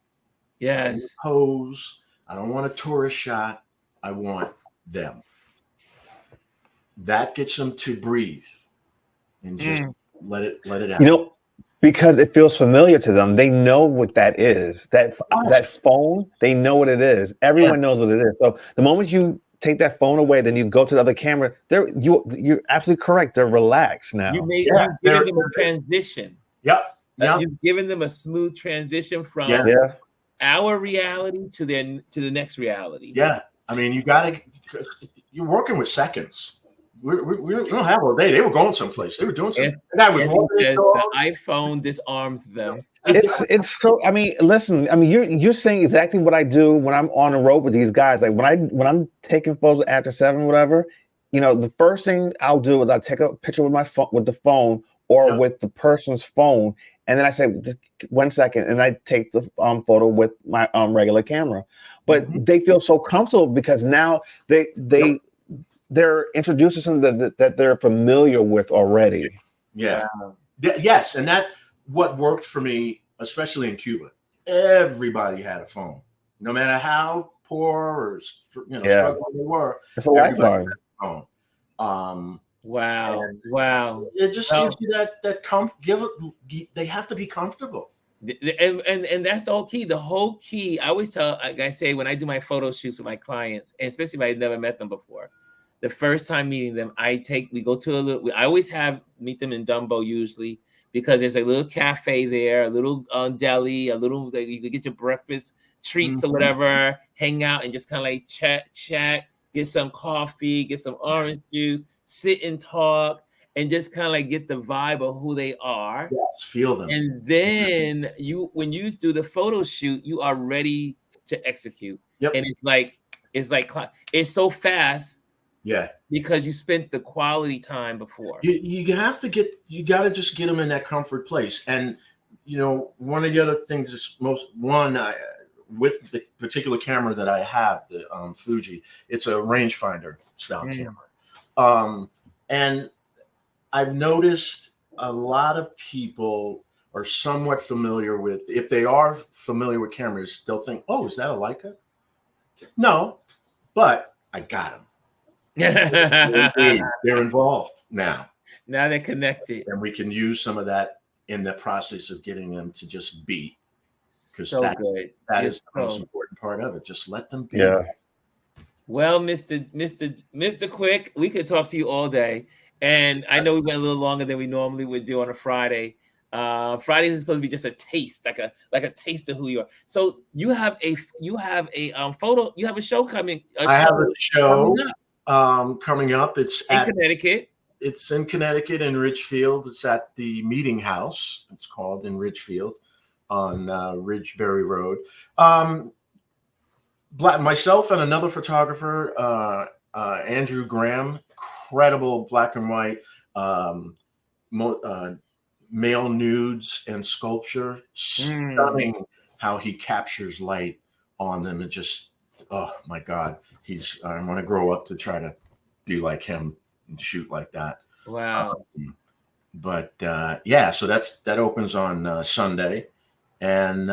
Speaker 1: Yes.
Speaker 3: Pose. I don't want a tourist shot. I want them. That gets them to breathe and just let it out.
Speaker 2: Because it feels familiar to them. They know what that is. That phone, they know what it is. Everyone knows what it is. So the moment you take that phone away, then you go to the other camera. You're absolutely correct. They're relaxed now.
Speaker 1: You've given them a transition.
Speaker 3: Yep.
Speaker 1: You've given them a smooth transition from our reality to the next reality.
Speaker 3: Yeah. I mean, you're working with seconds. We don't have all day. They were going someplace. They were doing something.
Speaker 1: The iPhone disarms them.
Speaker 2: It's so. I mean, listen. I mean, you're saying exactly what I do when I'm on the road with these guys. Like when I'm taking photos after 7, whatever. The first thing I'll do is I'll take a picture with my phone, with the phone, or with the person's phone, and then I say, just 1 second, and I take the photo with my regular camera. But they feel so comfortable because now they're introduced to something that they're familiar with already.
Speaker 3: Yeah. Wow. Yes. And that what worked for me, especially in Cuba. Everybody had a phone, no matter how poor or struggling they were.
Speaker 2: It's a lifeline.
Speaker 1: Wow.
Speaker 3: It just gives you that they have to be comfortable.
Speaker 1: And that's the whole key. The whole key. I always tell, like I say, when I do my photo shoots with my clients, and especially if I've never met them before, the first time meeting them, I always meet them in Dumbo usually, because there's a little cafe there, a little deli, you could get your breakfast treats or whatever, hang out and just kind of like chat, get some coffee, get some orange juice, sit and talk, and just kind of like get the vibe of who they are.
Speaker 3: Yes, feel them.
Speaker 1: And then when you do the photo shoot, you are ready to execute.
Speaker 3: Yep.
Speaker 1: And it's so fast.
Speaker 3: Yeah.
Speaker 1: Because you spent the quality time before.
Speaker 3: You got to just get them in that comfort place. And, one of the other things is with the particular camera that I have, the Fuji, it's a rangefinder style camera. And I've noticed a lot of people are somewhat familiar with, if they are familiar with cameras, they'll think, oh, is that a Leica? No, but I got them. They're involved now.
Speaker 1: Now they're connected.
Speaker 3: And we can use some of that in the process of getting them to just be. Because that is the most important part of it. Just let them be.
Speaker 2: Yeah.
Speaker 1: Well, Mr. Quick, we could talk to you all day. And I know we went a little longer than we normally would do on a Friday. Fridays is supposed to be just a taste, like a taste of who you are. So you have a photo. You have a show coming.
Speaker 3: I have a show coming up. It's
Speaker 1: in Connecticut.
Speaker 3: It's in Connecticut in Ridgefield. It's at the Meeting House. It's called in Ridgefield on Ridgeberry Road. Myself and another photographer, Andrew Graham, incredible black and white male nudes and sculpture. Stunning how he captures light on them. And just, oh my God, I want to grow up to try to be like him and shoot like that.
Speaker 1: Wow.
Speaker 3: So that opens on Sunday. And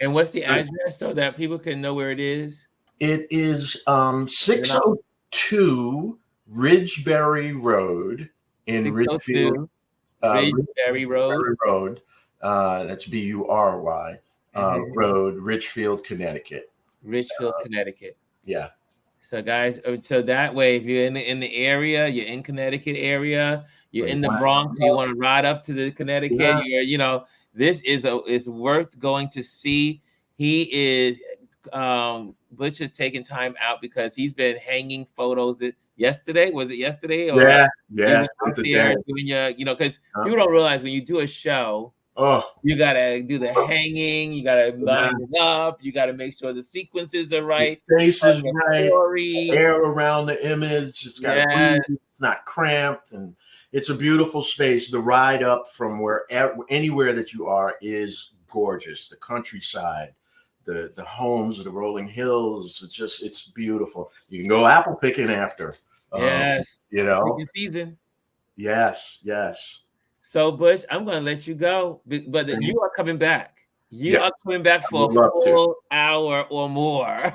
Speaker 1: what's the address so that people can know where it is?
Speaker 3: It is 602 Ridgeberry Road in Ridgefield.
Speaker 1: Ridgeberry Road.
Speaker 3: That's Bury Road, Ridgefield, Connecticut.
Speaker 1: Connecticut.
Speaker 3: Yeah.
Speaker 1: So guys, so that way, if you're in the area, you're in Connecticut area, you're in the Bronx, you want to ride up to the Connecticut, this is worth going to see. He is Butch has taken time out because he's been hanging photos. Yesterday, was it yesterday? Or
Speaker 3: yeah.
Speaker 1: out there doing your, because people don't realize when you do a show, you gotta do the hanging, you gotta line it up, you gotta make sure the sequences are right,
Speaker 3: the face is right,
Speaker 1: story.
Speaker 3: air around the image, it's got it's not cramped, and it's a beautiful space. The ride up from anywhere that you are is gorgeous. The countryside, the homes, the rolling hills, it's beautiful. You can go apple picking after.
Speaker 1: Season.
Speaker 3: Yes.
Speaker 1: So, Butch, I'm going to let you go, but you are coming back. You are coming back for a full hour or more.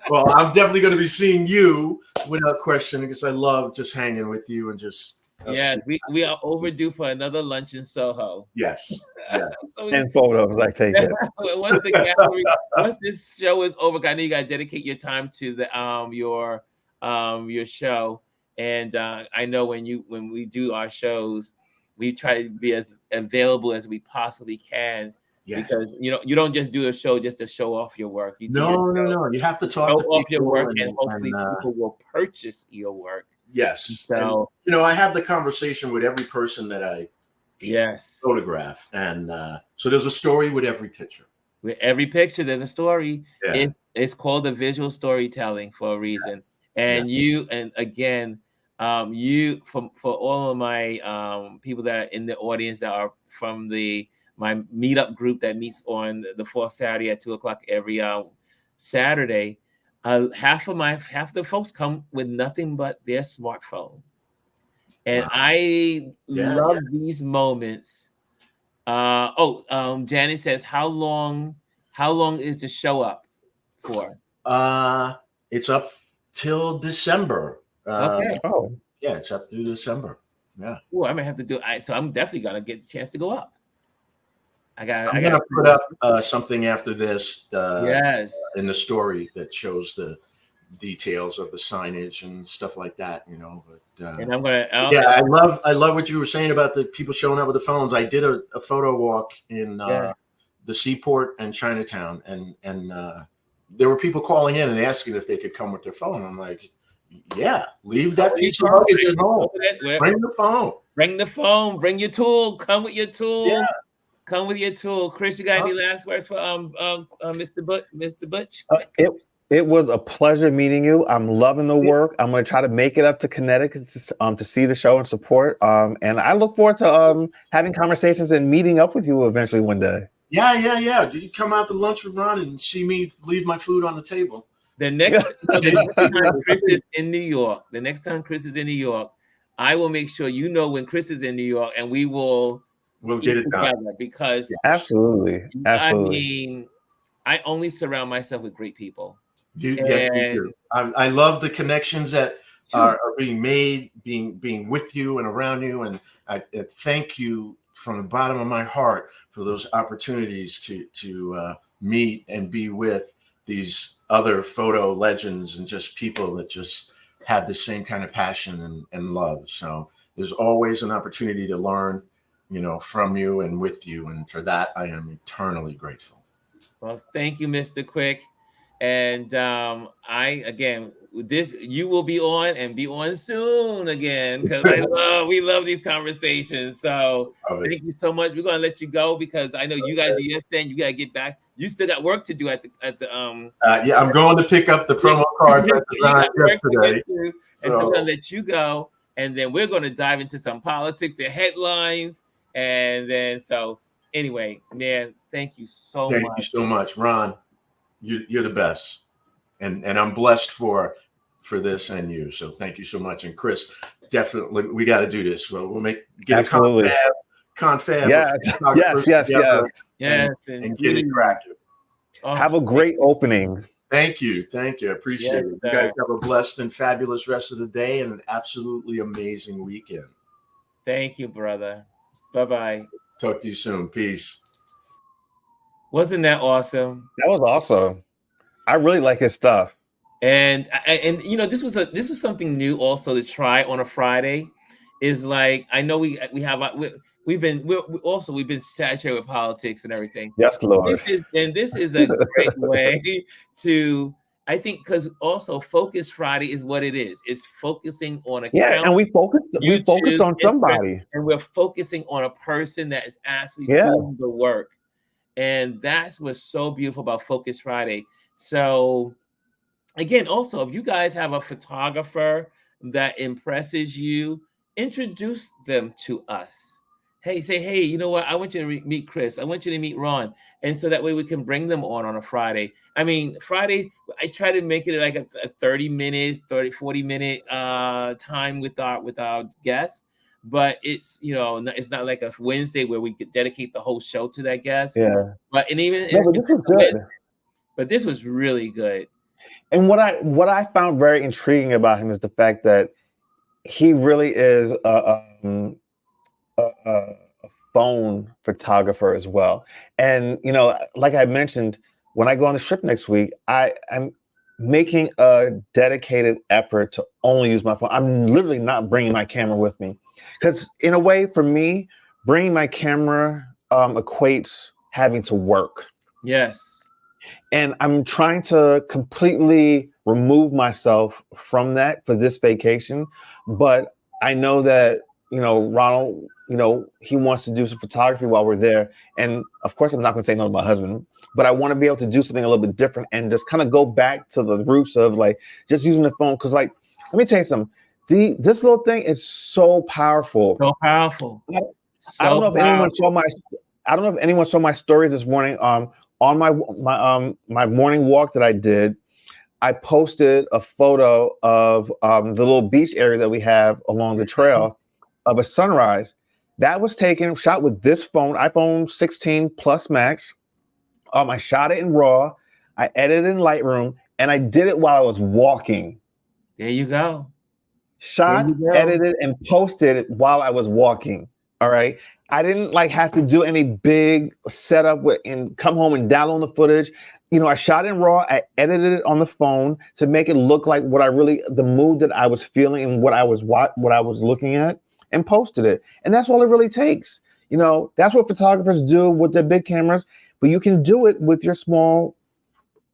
Speaker 3: Well, I'm definitely going to be seeing you without question, because I love just hanging with you and just.
Speaker 1: We are overdue for another lunch in Soho.
Speaker 3: Yes.
Speaker 2: And photos, I take it.
Speaker 1: Once this show is over, I know you got to dedicate your time to the your show. And I know when we do our shows, we try to be as available as we possibly can. Yes. Because you don't just do a show just to show off your work.
Speaker 3: No. You have to talk
Speaker 1: show off your work, and hopefully people will purchase your work.
Speaker 3: Yes.
Speaker 1: So
Speaker 3: and, I have the conversation with every person that I photograph, and so there's a story with every picture.
Speaker 1: With every picture, there's a story. Yeah. It's called the visual storytelling for a reason. And again, for all of my people that are in the audience that are from my meetup group that meets on the fourth Saturday at 2:00 every Saturday, half the folks come with nothing but their smartphone, and I love these moments. Janet says, how long is the show up for?
Speaker 3: It's up till December.
Speaker 1: Okay.
Speaker 3: It's up through December. Yeah.
Speaker 1: Oh, I might have to do it. So I'm definitely gonna get the chance to go up.
Speaker 3: I'm gonna put up something after this. In the story that shows the details of the signage and stuff like that. But
Speaker 1: and I'm gonna.
Speaker 3: I love what you were saying about the people showing up with the phones. I did a photo walk in the Seaport and Chinatown, and there were people calling in and asking if they could come with their phone. I'm like, leave that piece of luggage at home. Bring the phone.
Speaker 1: Bring the phone. Bring your tool. Come with your tool. Yeah. Come with your tool. Chris, you got any last words for Mr. Butch?
Speaker 2: It was a pleasure meeting you. I'm loving the work. I'm going to try to make it up to Connecticut to see the show and support. And I look forward to having conversations and meeting up with you eventually one day.
Speaker 3: Yeah. You come out to lunch with Ron and see me leave my food on the table.
Speaker 1: The next time Chris is in New York, I will make sure when Chris is in New York, and we'll
Speaker 3: get it done.
Speaker 1: Because
Speaker 2: absolutely.
Speaker 1: I mean, I only surround myself with great people.
Speaker 3: You do. I love the connections that are being made, being with you and around you, and I thank you from the bottom of my heart for those opportunities to meet and be with these other photo legends and just people that just have the same kind of passion and love. So there's always an opportunity to learn, from you and with you, and for that I am eternally grateful.
Speaker 1: Well, thank you, Mr. Quick. And you will be on soon again, because we love these conversations. So thank you so much. We're gonna let you go because I know you gotta do your thing. You gotta get back. You still got work to do at the
Speaker 3: I'm going to pick up the promo cards today.
Speaker 1: So we're gonna let you go, and then we're gonna dive into some politics and headlines, and then anyway, man, thank you so much.
Speaker 3: Thank you so much, Ron. You're the best, and I'm blessed for this and you. So thank you so much. And Chris, definitely we got to do this. We'll get
Speaker 2: absolutely
Speaker 3: a confab.
Speaker 2: Yes,
Speaker 3: and get it cracking.
Speaker 2: Have a great opening.
Speaker 3: Thank you. I appreciate it. You guys have a blessed and fabulous rest of the day and an absolutely amazing weekend.
Speaker 1: Thank you, brother. Bye-bye.
Speaker 3: Talk to you soon. Peace.
Speaker 1: Wasn't that awesome?
Speaker 2: That was awesome. I really like his stuff.
Speaker 1: And this was something new also to try on a Friday. Is like, I know we have we've been saturated with politics and everything.
Speaker 2: Yes, Lord.
Speaker 1: This is a great way to, I think, because also Focus Friday is what it is. It's focusing on account.
Speaker 2: And we focused on somebody,
Speaker 1: and we're focusing on a person that is actually doing the work. And that's what's so beautiful about Focus Friday. So again, also, if you guys have a photographer that impresses you, introduce them to us. Hey, you know what? I want you to meet Chris. I want you to meet Ron. And so that way we can bring them on a Friday. I mean, Friday, I try to make it like a 40-minute time with our guests. But it's, it's not like a Wednesday where we could dedicate the whole show to that guest.
Speaker 2: Yeah.
Speaker 1: But
Speaker 2: but this was good.
Speaker 1: But this was really good.
Speaker 2: And what I found very intriguing about him is the fact that he really is a phone photographer as well. And like I mentioned, when I go on the trip next week, I'm making a dedicated effort to only use my phone. I'm literally not bringing my camera with me, because in a way, for me, bringing my camera equates having to work.
Speaker 1: Yes.
Speaker 2: And I'm trying to completely remove myself from that for this vacation. But I know that, Ronald, he wants to do some photography while we're there. And of course, I'm not going to say no to my husband, but I want to be able to do something a little bit different and just kind of go back to the roots of like just using the phone. Because like, let me tell you something. This little thing is so powerful.
Speaker 1: So powerful.
Speaker 2: I don't know if anyone saw my stories this morning. On my morning walk that I did, I posted a photo of the little beach area that we have along the trail of a sunrise. That was shot with this phone, iPhone 16 Plus Max. I shot it in RAW. I edited in Lightroom, and I did it while I was walking.
Speaker 1: There you go.
Speaker 2: Edited, and posted it while I was walking. All right. I didn't have to do any big setup and come home and download the footage. I shot in RAW. I edited it on the phone to make it look like the mood that I was feeling and what I was looking at, and posted it. And that's all it really takes. That's what photographers do with their big cameras, but you can do it with your small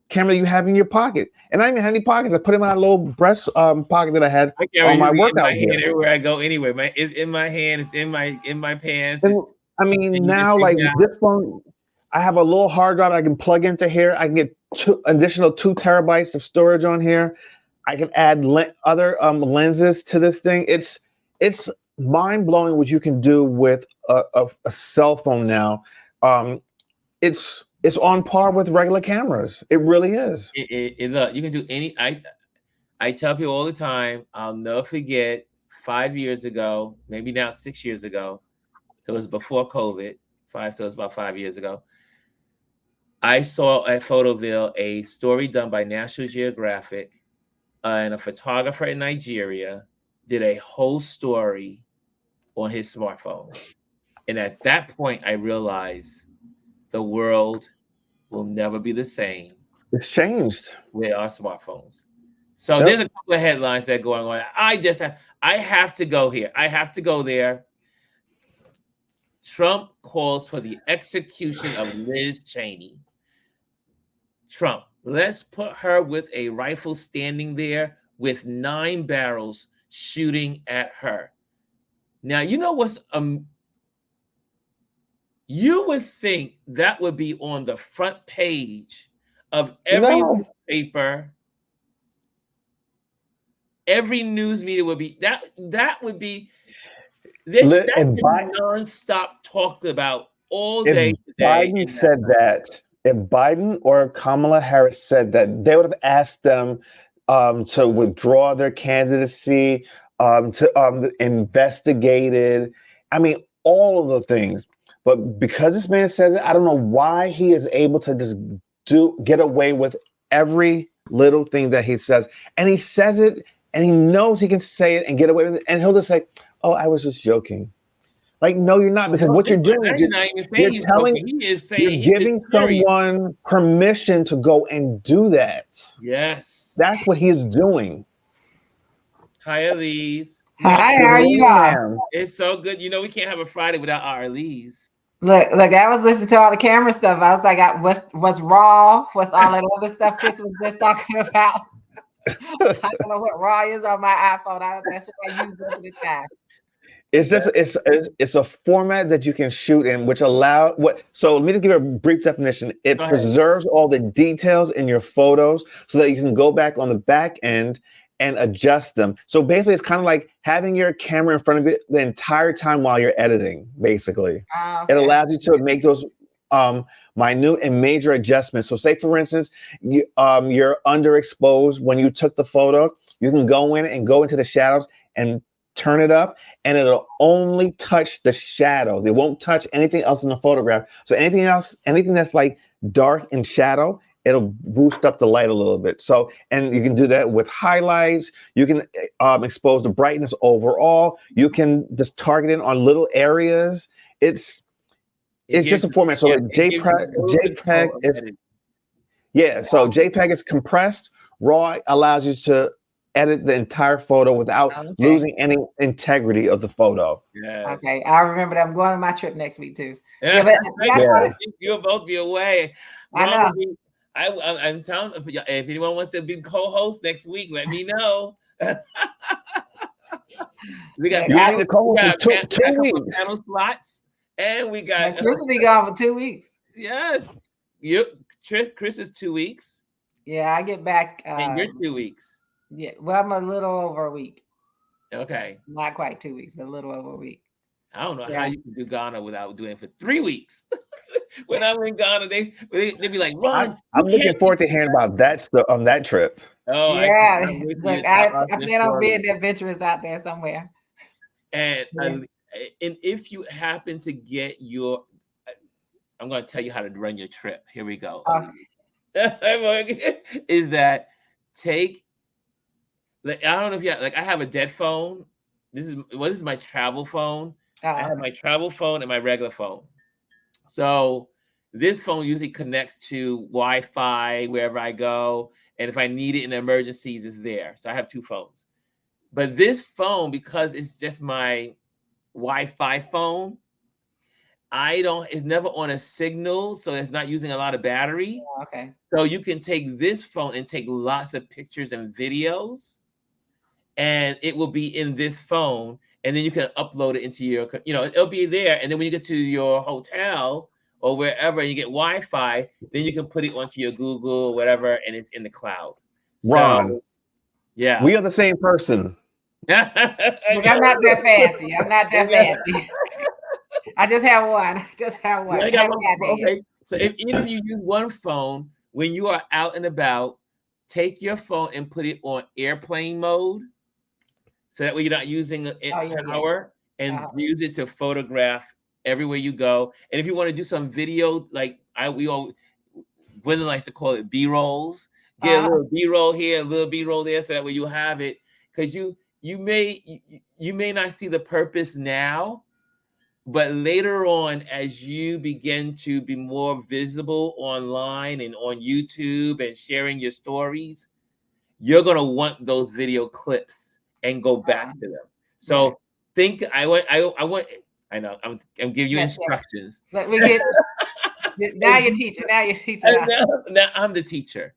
Speaker 2: camera you have in your pocket. And I didn't even have any pockets. I put it in my little breast pocket that I had on my workout gear.
Speaker 1: Everywhere I go, anyway, it's in my hand. It's in my pants.
Speaker 2: Now, with this phone, I have a little hard drive I can plug into here. I can get additional 2 terabytes of storage on here. I can add other lenses to this thing. It's mind blowing what you can do with a cell phone now. It's on par with regular cameras. It really is.
Speaker 1: Look, you can do any. I tell people all the time, I'll never forget 5 years ago, maybe now 6 years ago. It was before COVID. So it was about 5 years ago. I saw at Photoville a story done by National Geographic, and a photographer in Nigeria did a whole story on his smartphone. And at that point, I realized the world will never be the same.
Speaker 2: It's changed
Speaker 1: with our smartphones. So there's a couple of headlines that are going on. I have to go here. I have to go there. Trump calls for the execution of Liz Cheney. Trump, let's put her with a rifle standing there with 9 barrels shooting at her. Now, you know what's you would think that would be on the front page of every newspaper, every news media would be that would be this non-stop talked about all day today.
Speaker 2: Biden said that. If Biden or Kamala Harris said that, they would have asked them to withdraw their candidacy, to investigated. I mean, all of the things. But because this man says it, I don't know why he is able to just get away with every little thing that he says. And he says it, and he knows he can say it and get away with it. And he'll just say, "Oh, I was just joking." Like, no, you're not, because what you're doing is you're giving someone permission to go and do that.
Speaker 1: Yes.
Speaker 2: That's what he is doing.
Speaker 1: Hi, Elise.
Speaker 4: Hi, how are you all?
Speaker 1: It's so good. You know, we can't have a Friday without our Lees.
Speaker 4: Look, I was listening to all the camera stuff. I was like, what's raw? What's all that other stuff Chris was just talking about? I don't know what raw is on my iPhone. That's what I use most of the time.
Speaker 2: It's just it's a format that you can shoot in, which allow what. So let me just give you a brief definition. It preserves all the details in your photos so that you can go back on the back end and adjust them. So basically, it's kind of like having your camera in front of it the entire time while you're editing. Basically, it allows you to make those minute and major adjustments. So, say for instance, you're underexposed when you took the photo. You can go in and go into the shadows and turn it up, and it'll only touch the shadows. It won't touch anything else in the photograph. So anything that's like dark and shadow, it'll boost up the light a little bit. So, and you can do that with highlights. You can expose the brightness overall. You can just target it on little areas. It's just a format. So JPEG is so JPEG is compressed. RAW allows you to edit the entire photo without losing any integrity of the photo.
Speaker 1: Yes.
Speaker 4: Okay, I remember that. I'm going on my trip next week too.
Speaker 1: Yeah, you'll both be away.
Speaker 4: I know.
Speaker 1: I'm telling if anyone wants to be co-host next week, let me know. We got
Speaker 2: two
Speaker 1: weeks. Panel slots, and we got
Speaker 4: Chris will be gone for 2 weeks.
Speaker 1: Yes, Chris is 2 weeks.
Speaker 4: Yeah, I get back.
Speaker 1: And you're 2 weeks.
Speaker 4: Yeah, well, I'm a little over a week.
Speaker 1: Okay.
Speaker 4: Not quite 2 weeks, but a little over a week.
Speaker 1: I don't know how you can do Ghana without doing it for 3 weeks. When I'm in Ghana, they be like, Ron.
Speaker 2: I'm looking forward to hearing about that on that trip.
Speaker 4: Oh, yeah. Look, I plan on being adventurous out there somewhere.
Speaker 1: And if you happen to get I'm going to tell you how to run your trip. Here we go. Is that I don't know if you I have a dead phone. This is my travel phone. I have my travel phone and my regular phone. So this phone usually connects to Wi-Fi wherever I go. And if I need it in emergencies, it's there. So I have 2 phones. But this phone, because it's just my Wi-Fi phone, it's never on a signal. So it's not using a lot of battery.
Speaker 4: Oh, okay.
Speaker 1: So you can take this phone and take lots of pictures and videos. And it will be in this phone, and then you can upload it into your, it'll be there. And then when you get to your hotel or wherever and you get Wi-Fi, then you can put it onto your Google or whatever, and it's in the cloud.
Speaker 2: Ron,
Speaker 1: yeah,
Speaker 2: we are the same person.
Speaker 4: Look, I'm not that fancy. I just have one.
Speaker 1: Okay. So even if you use one phone, when you are out and about, take your phone and put it on airplane mode. So that way you're not using power and use it to photograph everywhere you go. And if you want to do some video, like Gwendolyn likes to call it B-rolls, get a little B-roll here, a little B-roll there, so that way you have it. Because you may not see the purpose now, but later on, as you begin to be more visible online and on YouTube and sharing your stories, you're gonna want those video clips and go back to them. So think I know I'm giving you instructions.
Speaker 4: But we get now you're teaching.
Speaker 1: Now I'm the teacher.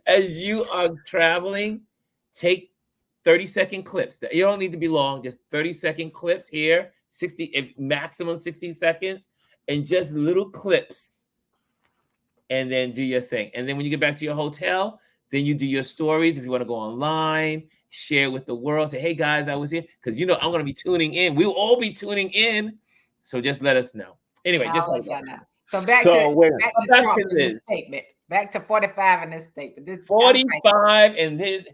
Speaker 1: As you are traveling, take 30-second clips. You don't need to be long, just 30-second clips here, maximum 60 seconds, and just little clips. And then do your thing. And then when you get back to your hotel, then you do your stories. If you want to go online, share with the world. Say, hey guys, I was here. Because I'm going to be tuning in. We will all be tuning in. So just let us know. Anyway, just let us know.
Speaker 4: So back to Trump in this statement. Back to 45 in this statement.
Speaker 1: 45 and his.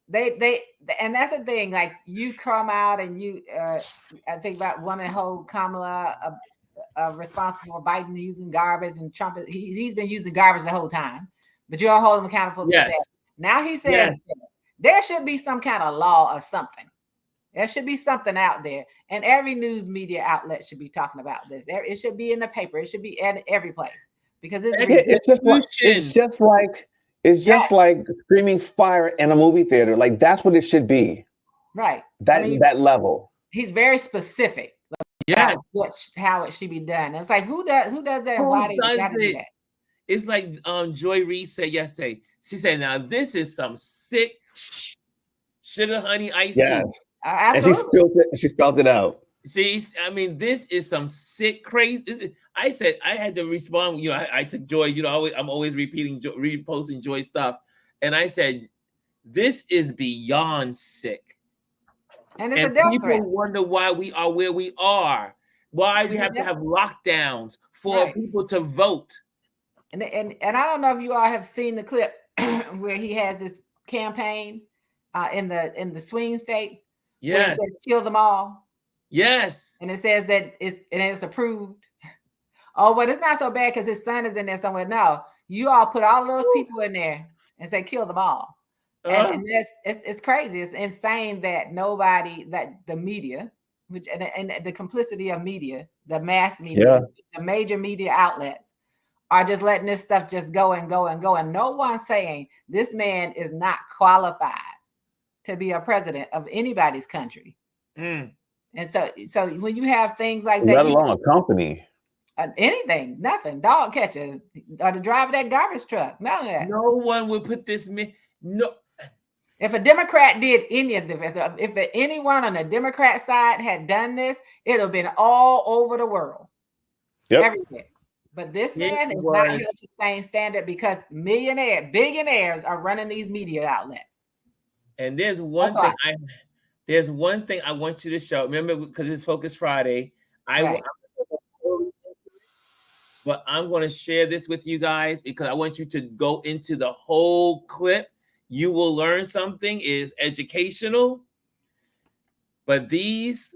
Speaker 4: They and that's the thing. Like you come out and you, I think about one and hold Kamala responsible for Biden using garbage, and Trump he's been using garbage the whole time. But you'll hold him accountable for that. Now he says there should be some kind of law or something. There should be something out there, and every news media outlet should be talking about this. It should be in the paper. It should be at every place because
Speaker 2: it's just like screaming fire in a movie theater. Like that's what it should be.
Speaker 4: Right.
Speaker 2: That level.
Speaker 4: He's very specific.
Speaker 1: Yeah.
Speaker 4: How it should be done. It's like who does that and why they gotta do that?
Speaker 1: It's like Joy Reid said yesterday. She said, "Now this is some sick sugar honey iced tea."
Speaker 2: And she spelled it out.
Speaker 1: See, I mean, this is some sick crazy. I said I had to respond. I took Joy. I'm always reposting Joy stuff, and I said, "This is beyond sick."
Speaker 4: And it's a death
Speaker 1: people
Speaker 4: threat.
Speaker 1: wonder why we are where we are. Why we have to have lockdowns for people to vote.
Speaker 4: And I don't know if you all have seen the clip where he has this campaign in the swing states.
Speaker 1: Yes.
Speaker 4: Where it says kill them all.
Speaker 1: Yes.
Speaker 4: And it says that it's approved. Oh, but it's not so bad because his son is in there somewhere. No, you all put all of those people in there and say kill them all. And it's crazy. It's insane that the media, and the complicity of media, the mass media, the major media outlets are just letting this stuff just go and go and go. And no one's saying this man is not qualified to be a president of anybody's country. And so when you have things like that,
Speaker 2: let alone a company,
Speaker 4: anything, nothing, dog catcher, or the driver of that garbage truck, none of that.
Speaker 1: No one would put this man. No.
Speaker 4: If a Democrat did any of this, if anyone on the Democrat side had done this, it'd have been all over the world. Everything. But this man is not held to the same standard because billionaires are running these media outlets. And
Speaker 1: there's one thing I want you to show. Remember, because it's Focus Friday. But I'm going to share this with you guys because I want you to go into the whole clip. You will learn something. Is educational. But these,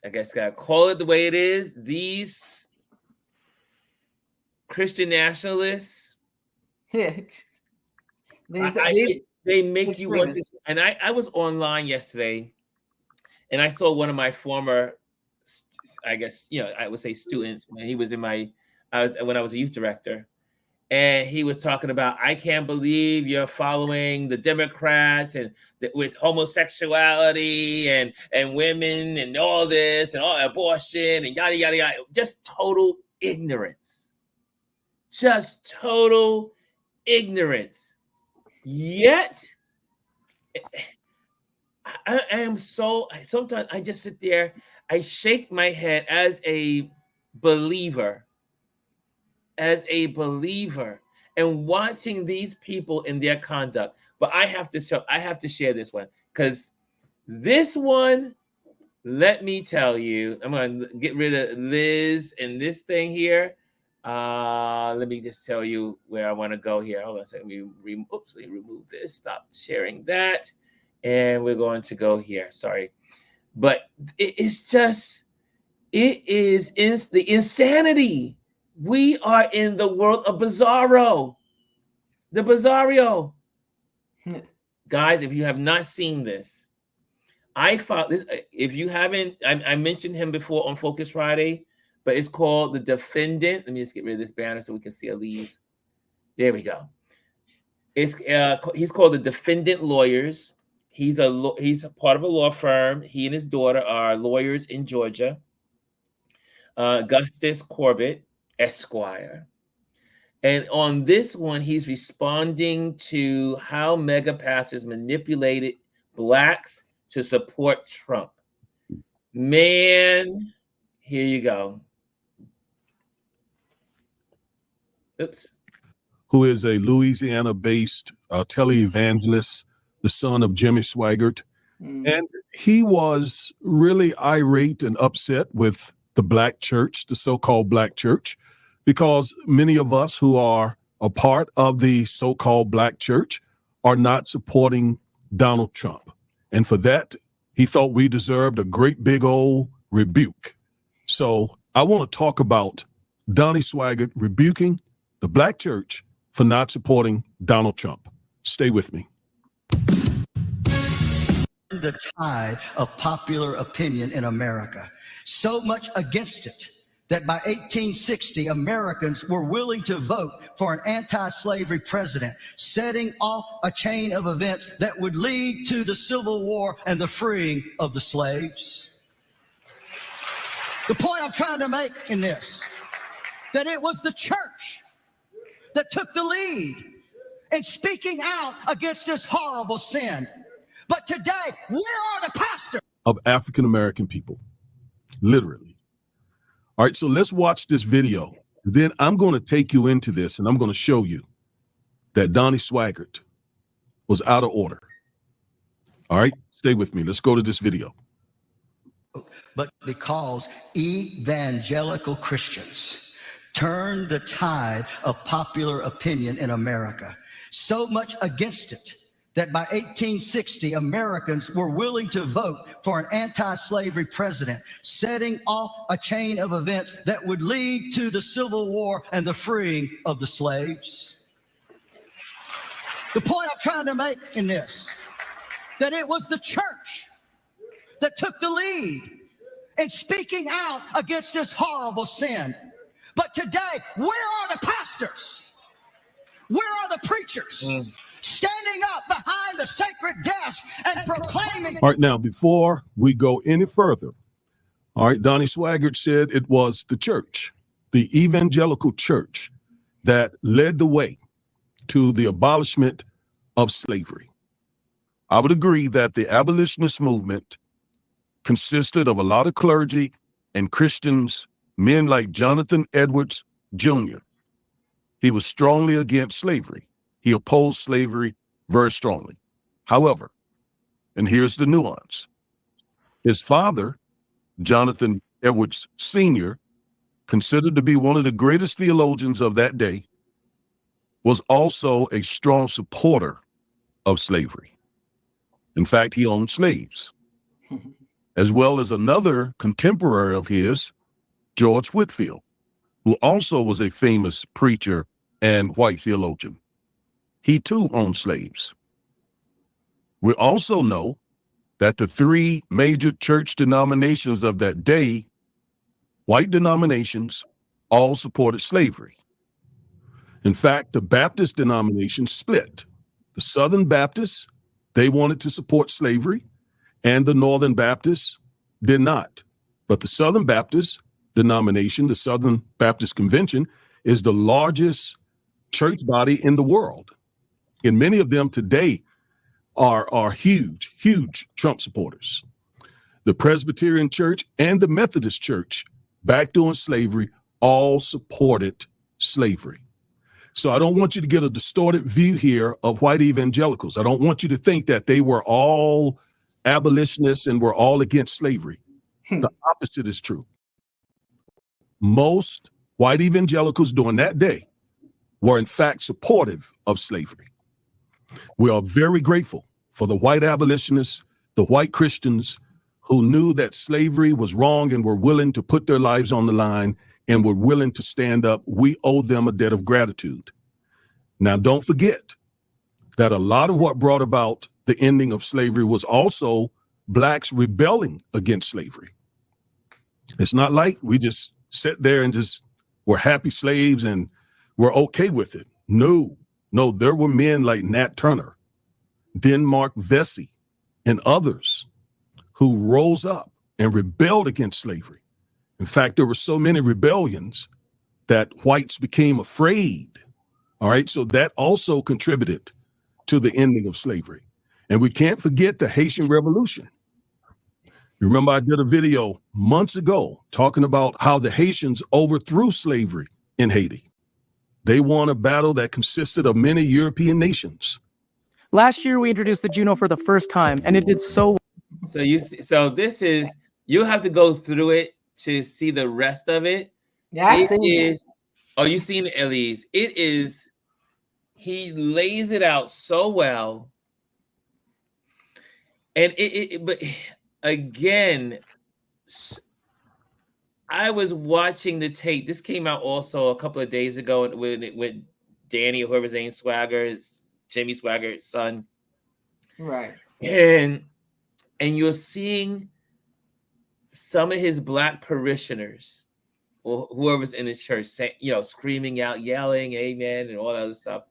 Speaker 1: I guess, gotta call it the way it is. These Christian nationalists, they make you want this. And I was online yesterday, and I saw one of my former, I guess, I would say students, when he was when I was a youth director, and he was talking about, I can't believe you're following the Democrats and with homosexuality and women and all this and all abortion and yada, yada, yada. Just total ignorance. Just total ignorance. Yet, I am sometimes I just sit there, I shake my head as a believer, and watching these people in their conduct. But I have to share this one, because this one, let me tell you, I'm going to get rid of Liz and this thing here. Let me just tell you where I want to go here. Hold on a second. Let me remove this. Stop sharing that. And we're going to go here. Sorry. But it is the insanity. We are in the world of bizarro. The bizarro. Guys, if you have not seen this, I thought this. If you haven't, I mentioned him before on Focus Friday. But it's called The Defendant. Let me just get rid of this banner so we can see Elise. There we go. He's called The Defendant Lawyers. He's a part of a law firm. He and his daughter are lawyers in Georgia. Augustus Corbett, Esquire. And on this one, he's responding to how mega pastors manipulated Blacks to support Trump. Man, here you go. Oops.
Speaker 5: Who is a Louisiana-based televangelist, the son of Jimmy Swaggart. And he was really irate and upset with the Black church, the so-called Black church, because many of us who are a part of the so-called Black church are not supporting Donald Trump. And for that, he thought we deserved a great big old rebuke. So I want to talk about Donnie Swaggart rebuking the Black church for not supporting Donald Trump. Stay with me.
Speaker 6: The tide of popular opinion in America, so much against it that by 1860, Americans were willing to vote for an anti-slavery president, setting off a chain of events that would lead to the Civil War and the freeing of the slaves. The point I'm trying to make in this, that it was the church that took the lead in speaking out against this horrible sin. But today, where are the pastors?
Speaker 5: Of African-American people, literally. All right, so let's watch this video. Then I'm going to take you into this, and I'm going to show you that Donnie Swaggart was out of order. All right, stay with me. Let's go to this video.
Speaker 6: But because evangelical Christians turned the tide of popular opinion in America, so much against it that by 1860, Americans were willing to vote for an anti-slavery president, setting off a chain of events that would lead to the Civil War and the freeing of the slaves. The point I'm trying to make in this, that it was the church that took the lead in speaking out against this horrible sin. But today, where are the pastors? Where are the preachers? Standing up behind the sacred desk and proclaiming.
Speaker 5: All right, now, before we go any further, all right, Donnie Swaggart said it was the church, the evangelical church, that led the way to the abolishment of slavery. I would agree that the abolitionist movement consisted of a lot of clergy and Christians, men like Jonathan Edwards Jr. He was strongly against slavery. He opposed slavery very strongly. However, and here's the nuance, his father, Jonathan Edwards Sr., considered to be one of the greatest theologians of that day, was also a strong supporter of slavery. In fact, he owned slaves, as well as another contemporary of his, George Whitefield, who also was a famous preacher and white theologian. He too owned slaves. We also know that the three major church denominations of that day, white denominations, all supported slavery. In fact, the Baptist denomination split. The Southern Baptists, they wanted to support slavery, and the Northern Baptists did not. But the Southern Baptist denomination, the Southern Baptist Convention, is the largest church body in the world. And many of them today are huge, huge Trump supporters. The Presbyterian Church and the Methodist Church, back during slavery, all supported slavery. So I don't want you to get a distorted view here of white evangelicals. I don't want you to think that they were all abolitionists and were all against slavery. The opposite is true. Most white evangelicals during that day were in fact supportive of slavery. We are very grateful for the white abolitionists, the white Christians who knew that slavery was wrong and were willing to put their lives on the line and were willing to stand up. We owe them a debt of gratitude. Now, don't forget that a lot of what brought about the ending of slavery was also blacks rebelling against slavery. It's not like we just sat there and just were happy slaves and were okay with it. No, there were men like Nat Turner, Denmark Vesey, and others who rose up and rebelled against slavery. In fact, there were so many rebellions that whites became afraid. All right, so that also contributed to the ending of slavery. And we can't forget the Haitian Revolution. You remember I did a video months ago talking about how the Haitians overthrew slavery in Haiti. They won a battle that consisted of many European nations.
Speaker 7: Last year, we introduced the Juno for the first time, and it did so well.
Speaker 1: So you have to go through it to see the rest of it.
Speaker 4: Yeah, I've seen it.
Speaker 1: Oh, you've seen it, Elise. It is, he lays it out so well. And but again, I was watching the tape. This came out also a couple of days ago with Danny, whoever's name, Swagger, Jimmy Swaggart's son.
Speaker 4: Right.
Speaker 1: And you're seeing some of his black parishioners or whoever's in his church, say, screaming out, yelling, amen, and all that other stuff.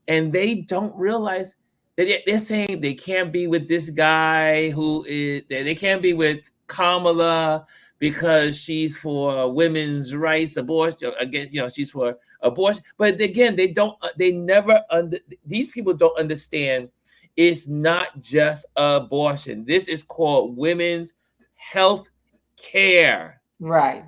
Speaker 1: And they don't realize that they're saying they can't be with this guy they can't be with Kamala because she's for women's rights, abortion, against, she's for abortion. But again, these people don't understand it's not just abortion. This is called women's health care.
Speaker 4: Right.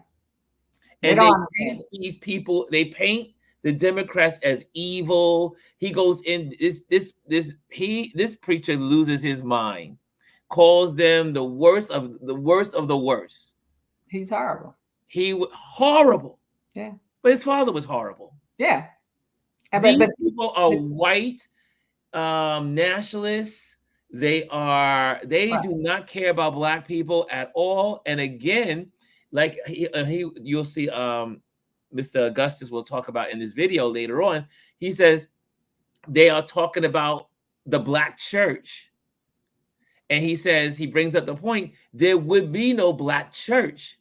Speaker 1: And they paint these people, they paint the Democrats as evil. He goes in this preacher loses his mind, calls them the worst of the worst.
Speaker 4: He's horrible.
Speaker 1: Horrible.
Speaker 4: Yeah.
Speaker 1: But his father was horrible.
Speaker 4: Yeah.
Speaker 1: These people are white nationalists. They do not care about Black people at all. And again, like you'll see Mr. Augustus will talk about in this video later on. He says they are talking about the Black church. And he brings up the point, there would be no Black church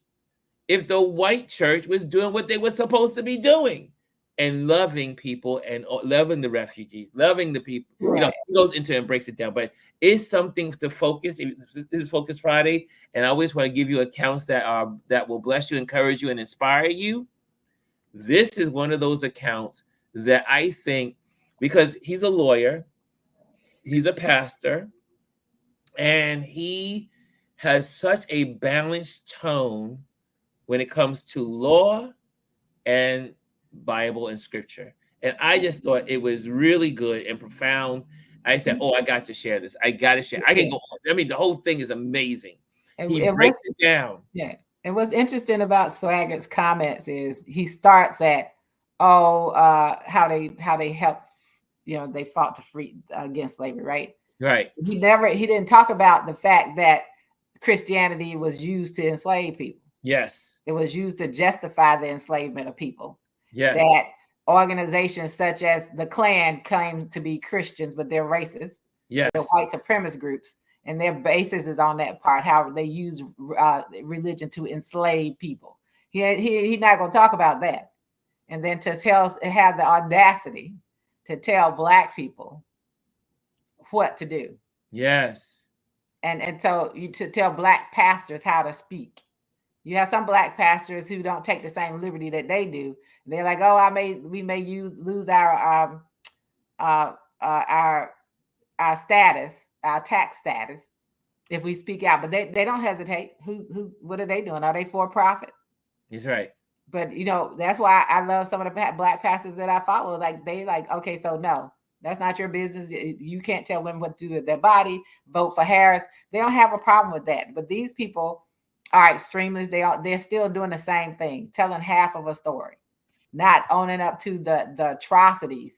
Speaker 1: if the white church was doing what they were supposed to be doing and loving people and loving the refugees, loving the people.
Speaker 4: Right.
Speaker 1: He goes into and breaks it down, but it's something to focus. This is Focus Friday, and I always want to give you accounts that will bless you, encourage you, and inspire you. This is one of those accounts that I think, because he's a lawyer, he's a pastor, and he has such a balanced tone when it comes to law and Bible and scripture. And I just thought it was really good and profound. I said, I got to share this. I got to share. I can go on. I mean, the whole thing is amazing. He breaks it down.
Speaker 4: Yeah. And what's interesting about Swaggart's comments is he starts at, how they help, they fought to free against slavery, right?
Speaker 1: Right.
Speaker 4: He didn't talk about the fact that Christianity was used to enslave people.
Speaker 1: Yes.
Speaker 4: It was used to justify the enslavement of people.
Speaker 1: Yes.
Speaker 4: That organizations such as the Klan claim to be Christians, but they're racist.
Speaker 1: Yes.
Speaker 4: They're white supremacist groups. And their basis is on that part, how they use religion to enslave people. He's not going to talk about that. And then to have the audacity to tell Black people what to do.
Speaker 1: Yes.
Speaker 4: And so to tell Black pastors how to speak. You have some Black pastors who don't take the same liberty that they do. They're like, we may lose our status, our tax status, if we speak out. But they don't hesitate. What are they doing? Are they for profit?
Speaker 1: He's right.
Speaker 4: But that's why I love some of the Black pastors that I follow. Like okay, so no, that's not your business. You can't tell them what to do with their body. Vote for Harris. They don't have a problem with that. But these people are extremists. They're still doing the same thing, telling half of a story, not owning up to the atrocities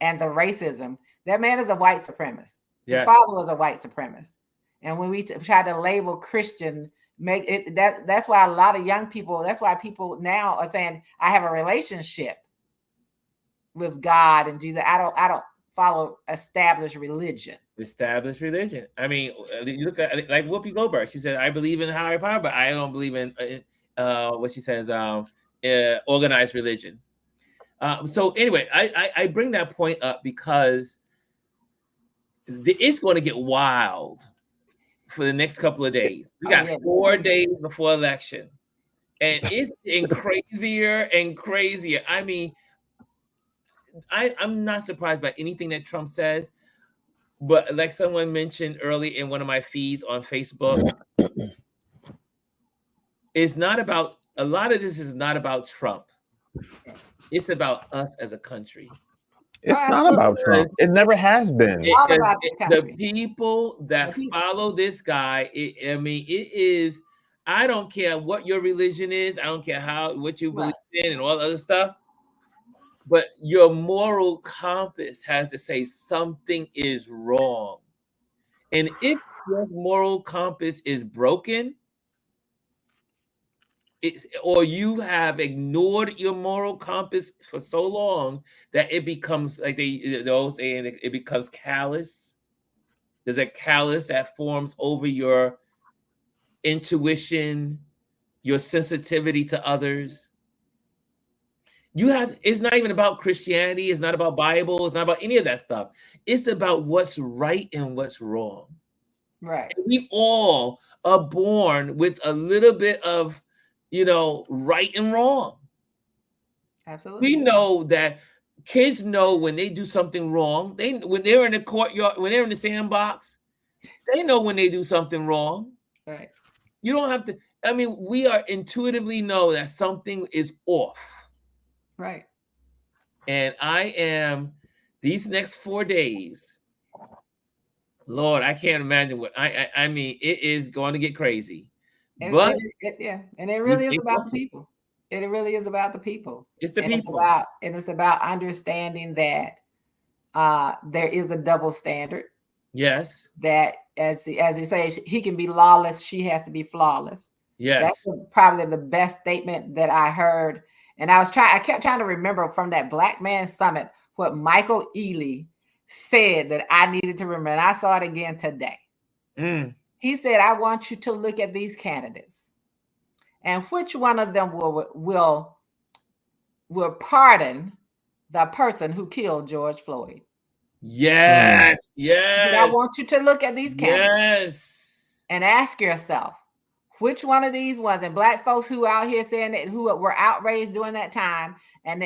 Speaker 4: and the racism. That man is a white supremacist. His father was a white supremacist. And when we try to label Christian, that's why a lot of young people, that's why people now are saying, I have a relationship with God and Jesus. I don't follow established religion.
Speaker 1: Established religion. I mean, you look at like Whoopi Goldberg. She said, I believe in higher power, but I don't believe in what she says, organized religion. So anyway, I bring that point up because it's going to get wild for the next couple of days. We got 4 days before election, and it's getting crazier and crazier. I mean, I'm not surprised by anything that Trump says, but like someone mentioned early in one of my feeds on Facebook, it's not about, a lot of this is not about Trump. It's about us as a country.
Speaker 2: It's not about Trump. It never has been.
Speaker 1: The people that follow this guy, it is, I don't care what your religion is. I don't care what you believe in and all other stuff. But your moral compass has to say something is wrong. And if your moral compass is broken, or you have ignored your moral compass for so long that it becomes, like they're saying, it becomes callous. There's a callus that forms over your intuition, your sensitivity to others. It's not even about Christianity. It's not about Bible. It's not about any of that stuff. It's about what's right and what's wrong.
Speaker 4: Right.
Speaker 1: And we all are born with a little bit of, right and wrong.
Speaker 4: Absolutely.
Speaker 1: We know that kids know when they do something wrong. When they're in the courtyard, when they're in the sandbox, they know when they do something wrong.
Speaker 4: Right.
Speaker 1: You don't have to. I mean, we are intuitively know that something is off.
Speaker 4: Right.
Speaker 1: And I am these next 4 days. Lord, I can't imagine what I mean. It is going to get crazy.
Speaker 4: And it really is about the people. It really is about the people.
Speaker 1: It's the people.
Speaker 4: It's about understanding that there is a double standard.
Speaker 1: Yes.
Speaker 4: That as he says, he can be lawless, she has to be flawless.
Speaker 1: Yes.
Speaker 4: That's probably the best statement that I heard. And I kept trying to remember from that Black Man Summit what Michael Ealy said that I needed to remember. And I saw it again today. He said, I want you to look at these candidates and which one of them will pardon the person who killed George Floyd.
Speaker 1: Yes. Yes.
Speaker 4: But I want you to look at these candidates.
Speaker 1: Yes.
Speaker 4: And ask yourself, which one of these ones, and Black folks who out here saying that, who were outraged during that time, and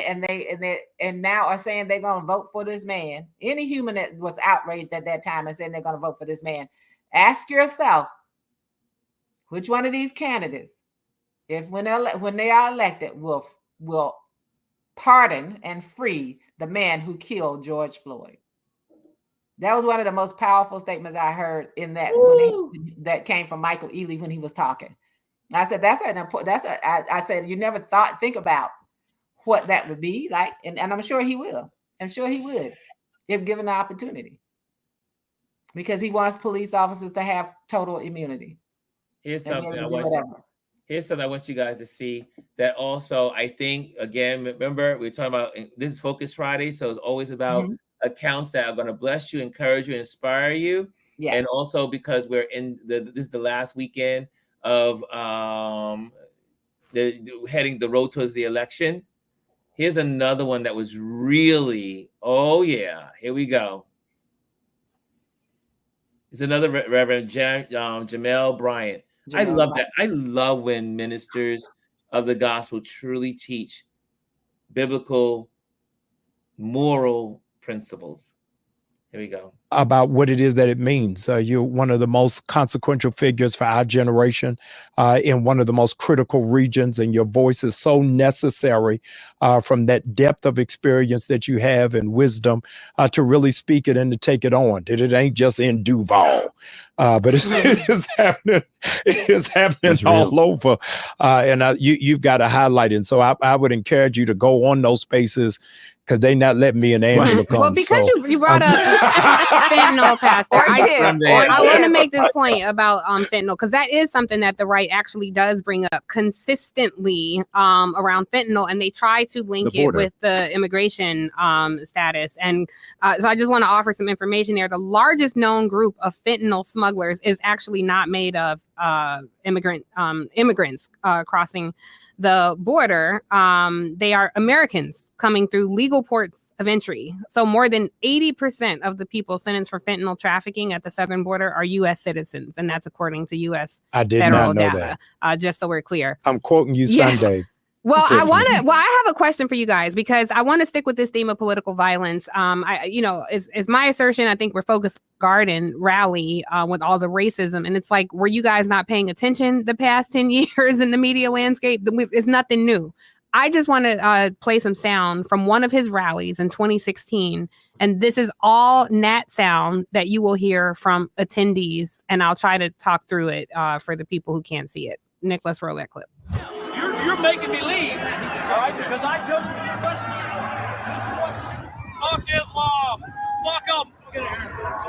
Speaker 4: now are saying they're going to vote for this man. Any human that was outraged at that time and saying they're going to vote for this man, ask yourself, which one of these candidates, when they are elected, will pardon and free the man who killed George Floyd. That was one of the most powerful statements I heard in that that came from Michael Ealy when he was talking. I said, I said, you never think about what that would be like. And I'm sure he will. I'm sure he would if given the opportunity, because he wants police officers to have total immunity.
Speaker 1: Here's something I want you guys to see that also, I think, again, remember, we're talking about, this is Focus Friday. So it's always about accounts that are going to bless you, encourage you, inspire you. Yes. And also because we're this is the last weekend of heading the road towards the election. Here's another one that was really, here we go. It's another Reverend Jamel Bryant. I love that. I love when ministers of the gospel truly teach biblical, moral principles. Here we go.
Speaker 8: About what it is that it means. You're one of the most consequential figures for our generation in one of the most critical regions, and your voice is so necessary from that depth of experience that you have and wisdom to really speak it and to take it on. It ain't just in Duval, but it's happening. It's happening all over, and you've got to highlight it. And so I would encourage you to go on those spaces, because they not letting me and Angela come.
Speaker 9: Well, because you brought up fentanyl, Pastor, I want to make this point about fentanyl, because that is something that the right actually does bring up consistently around fentanyl, and they try to link it with the immigration status. And so I just want to offer some information there. The largest known group of fentanyl smugglers is actually not made of immigrants crossing the border. They are Americans coming through legal ports of entry. So more than 80% of the people sentenced for fentanyl trafficking at the southern border are U.S. citizens, and that's according to U.S. federal data. Just so we're clear.
Speaker 8: I'm quoting you Sunday.
Speaker 9: Well, I have a question for you guys, because I want to stick with this theme of political violence. Is my assertion, I think we're focused on Garden rally with all the racism. And it's like, were you guys not paying attention the past 10 years in the media landscape? It's nothing new. I just want to play some sound from one of his rallies in 2016. And this is all Nat sound that you will hear from attendees. And I'll try to talk through it for the people who can't see it. Nick, let's roll that clip.
Speaker 10: You're making me leave, all right? Because I chose to be Fuck Islam. Fuck them.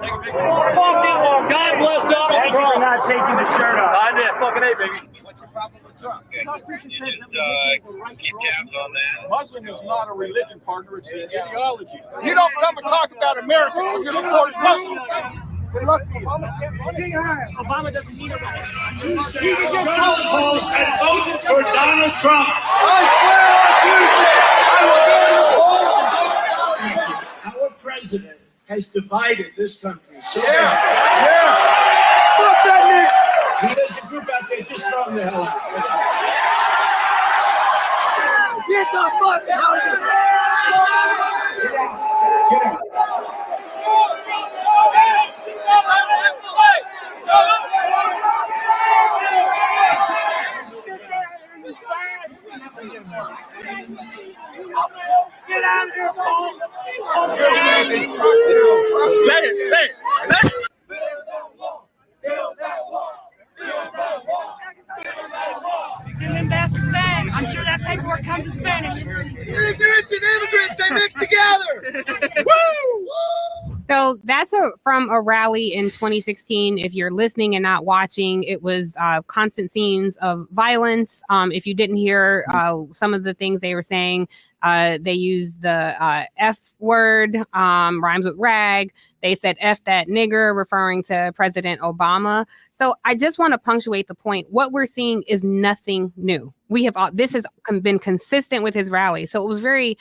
Speaker 10: Fuck Islam. God bless Donald Trump. You're not taking the shirt off. I did. Fucking A, baby. What's your problem with Trump? The Constitution says that religion is a right to Muslim is not a religion, partner. It's an ideology. You don't come and talk about America. You're going to support Muslims. Good luck to you. Obama doesn't need it.
Speaker 11: Tuesday, go to the polls and vote for Donald Trump. Our president has divided this country so bad. Fuck that nigga. There's a group out there, just throw them the hell out. Get the fuck out. Get out. Get out. Get out of here, Paul.
Speaker 10: Let it.
Speaker 12: It's in the ambassador's bag. I'm sure that paperwork comes in Spanish.
Speaker 11: Ignorance and immigrants, they mix together. Woo!
Speaker 9: So that's from a rally in 2016. If you're listening and not watching, it was constant scenes of violence. If you didn't hear some of the things they were saying, they used the F word, rhymes with rag. They said F that nigger, referring to President Obama. So I just want to punctuate the point. What we're seeing is nothing new. We have this has been consistent with his rally. So it was very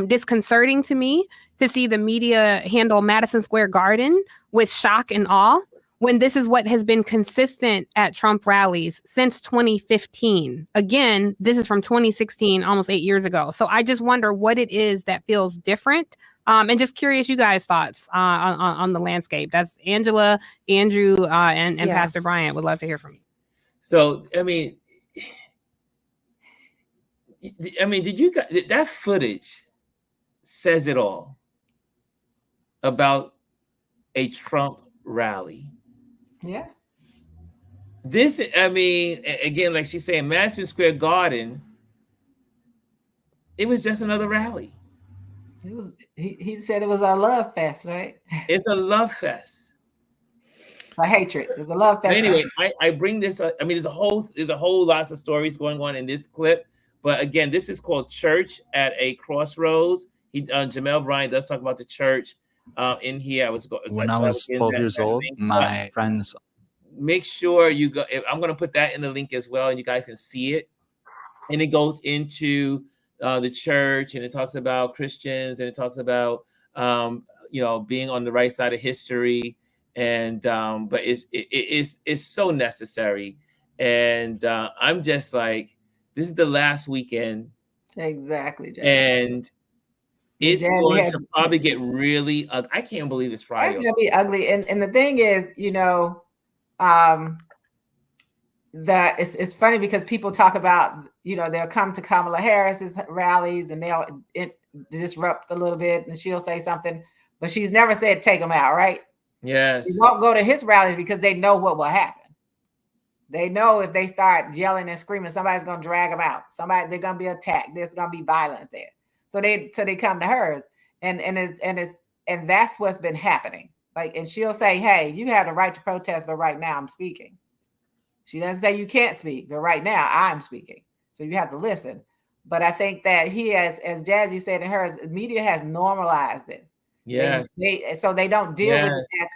Speaker 9: disconcerting to me to see the media handle Madison Square Garden with shock and awe when this is what has been consistent at Trump rallies since 2015. Again, this is from 2016, almost 8 years ago. So I just wonder what it is that feels different. And just curious, you guys' thoughts on the landscape. That's Angela, Andrew, and Pastor Bryant. Would love to hear from you.
Speaker 1: So, I mean, did you guys, that footage says it all about a Trump rally.
Speaker 4: Yeah.
Speaker 1: This, I mean, again, like she's saying, Madison Square Garden, it was just another rally.
Speaker 4: It was. He said it was a love fest, right?
Speaker 1: It's a love fest.
Speaker 4: A hatred. It's a love fest.
Speaker 1: But anyway, I bring this up. I mean, there's a whole lots of stories going on in this clip. But again, this is called Church at a Crossroads. Jamel Bryant does talk about the church in here.
Speaker 13: When I was 12 years old, my friends.
Speaker 1: Make sure you go. I'm going to put that in the link as well, and you guys can see it. And it goes into the church, and it talks about Christians, and it talks about being on the right side of history. And but it's so necessary. And I'm just like, this is the last weekend.
Speaker 4: Exactly. Jack.
Speaker 1: And it's going to probably get really ugly. I can't believe it's Friday.
Speaker 4: It's going to be ugly. And the thing is, that it's funny because people talk about, they'll come to Kamala Harris's rallies and they'll disrupt a little bit and she'll say something, but she's never said take them out, right?
Speaker 1: Yes.
Speaker 4: They won't go to his rallies because they know what will happen. They know if they start yelling and screaming, somebody's going to drag them out. They're going to be attacked. There's going to be violence there. So they come to hers, and that's what's been happening. Like, and she'll say, "Hey, you have the right to protest, but right now I'm speaking." She doesn't say you can't speak, but right now I'm speaking. So you have to listen. But I think that he has, as Jazzy said in hers, media has normalized this.
Speaker 1: Yes.
Speaker 4: So they don't deal with it as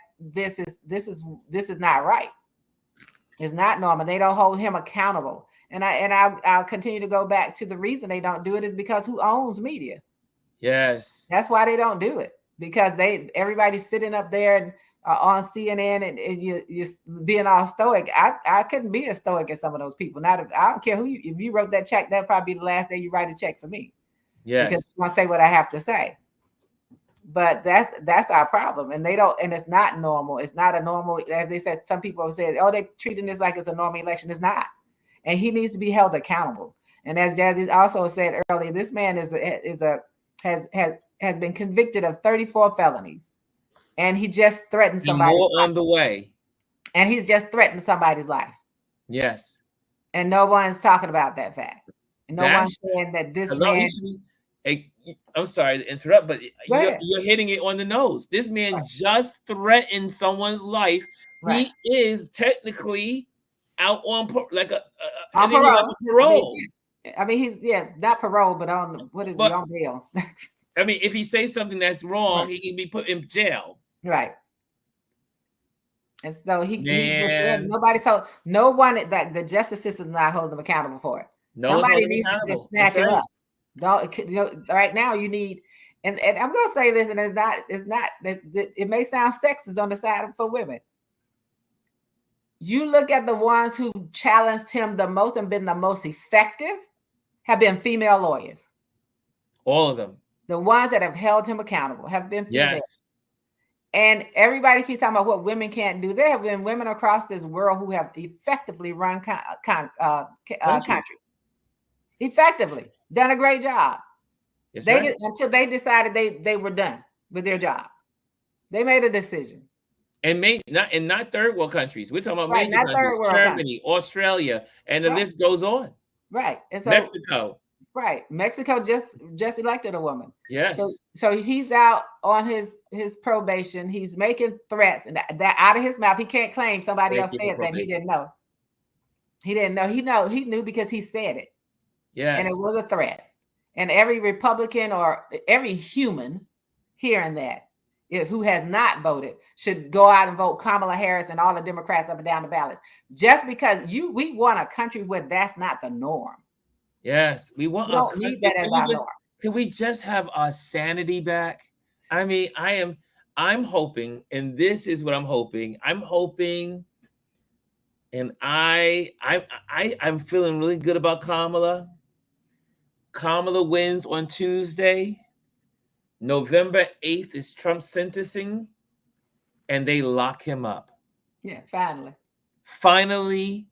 Speaker 4: this is not right. It's not normal. They don't hold him accountable. And I'll continue to go back to the reason they don't do it is because who owns media?
Speaker 1: Yes.
Speaker 4: That's why they don't do it, because everybody's sitting up there and on CNN and you're being all stoic. I couldn't be as stoic as some of those people. I don't care if you wrote that check, that'd probably be the last day you write a check for me.
Speaker 1: Yes.
Speaker 4: Because you want to say what I have to say. But that's our problem. And it's not normal. It's not a normal, as they said, some people have said, oh, they're treating this like it's a normal election. It's not. And he needs to be held accountable. And as Jazzy also said earlier, this man has been convicted of 34 felonies. And he just threatened somebody.
Speaker 1: More on the way.
Speaker 4: And he's just threatened somebody's life.
Speaker 1: Yes.
Speaker 4: And no one's talking about that fact. And no one's saying that this man.
Speaker 1: I'm sorry to interrupt, but you're hitting it on the nose. This man just threatened someone's life. Right. He is technically out on parole.
Speaker 4: I mean, he's not parole, but on on bail.
Speaker 1: I mean, if he says something that's wrong, he can be put in jail.
Speaker 4: Right. And so he's just nobody. So no one that the justice system is not holding them accountable for it. Somebody needs to just snatch him up. Don't right now you need, and I'm gonna say this, and it's not that it may sound sexist on the side for women. You look at the ones who challenged him the most and been the most effective have been female lawyers.
Speaker 1: All of them.
Speaker 4: The ones that have held him accountable have been female.
Speaker 1: Yes.
Speaker 4: And everybody keeps talking about what women can't do. There have been women across this world who have effectively run countries. Effectively done a great job. Until they decided they were done with their job. They made a decision.
Speaker 1: And not third world countries. We're talking about major countries, Germany, Australia, and the list goes on.
Speaker 4: Right. And so
Speaker 1: Mexico.
Speaker 4: Right. Mexico just elected a woman.
Speaker 1: Yes.
Speaker 4: So he's out on his probation. He's making threats, and that out of his mouth. He can't claim somebody else said that he didn't know. He didn't know. He knew because he said it.
Speaker 1: Yes.
Speaker 4: And it was a threat. And every Republican or every human hearing that, who has not voted, should go out and vote Kamala Harris and all the Democrats up and down the ballots. Just because we want a country where that's not the norm.
Speaker 1: Yes, we want.
Speaker 4: We don't need that as our norm.
Speaker 1: Can we just have our sanity back? I mean, I'm hoping, and this is what I'm hoping. I'm hoping, and I'm feeling really good about Kamala. Kamala wins on Tuesday. November 8th is Trump's sentencing, and they lock him up.
Speaker 4: Yeah, finally.
Speaker 1: Finally,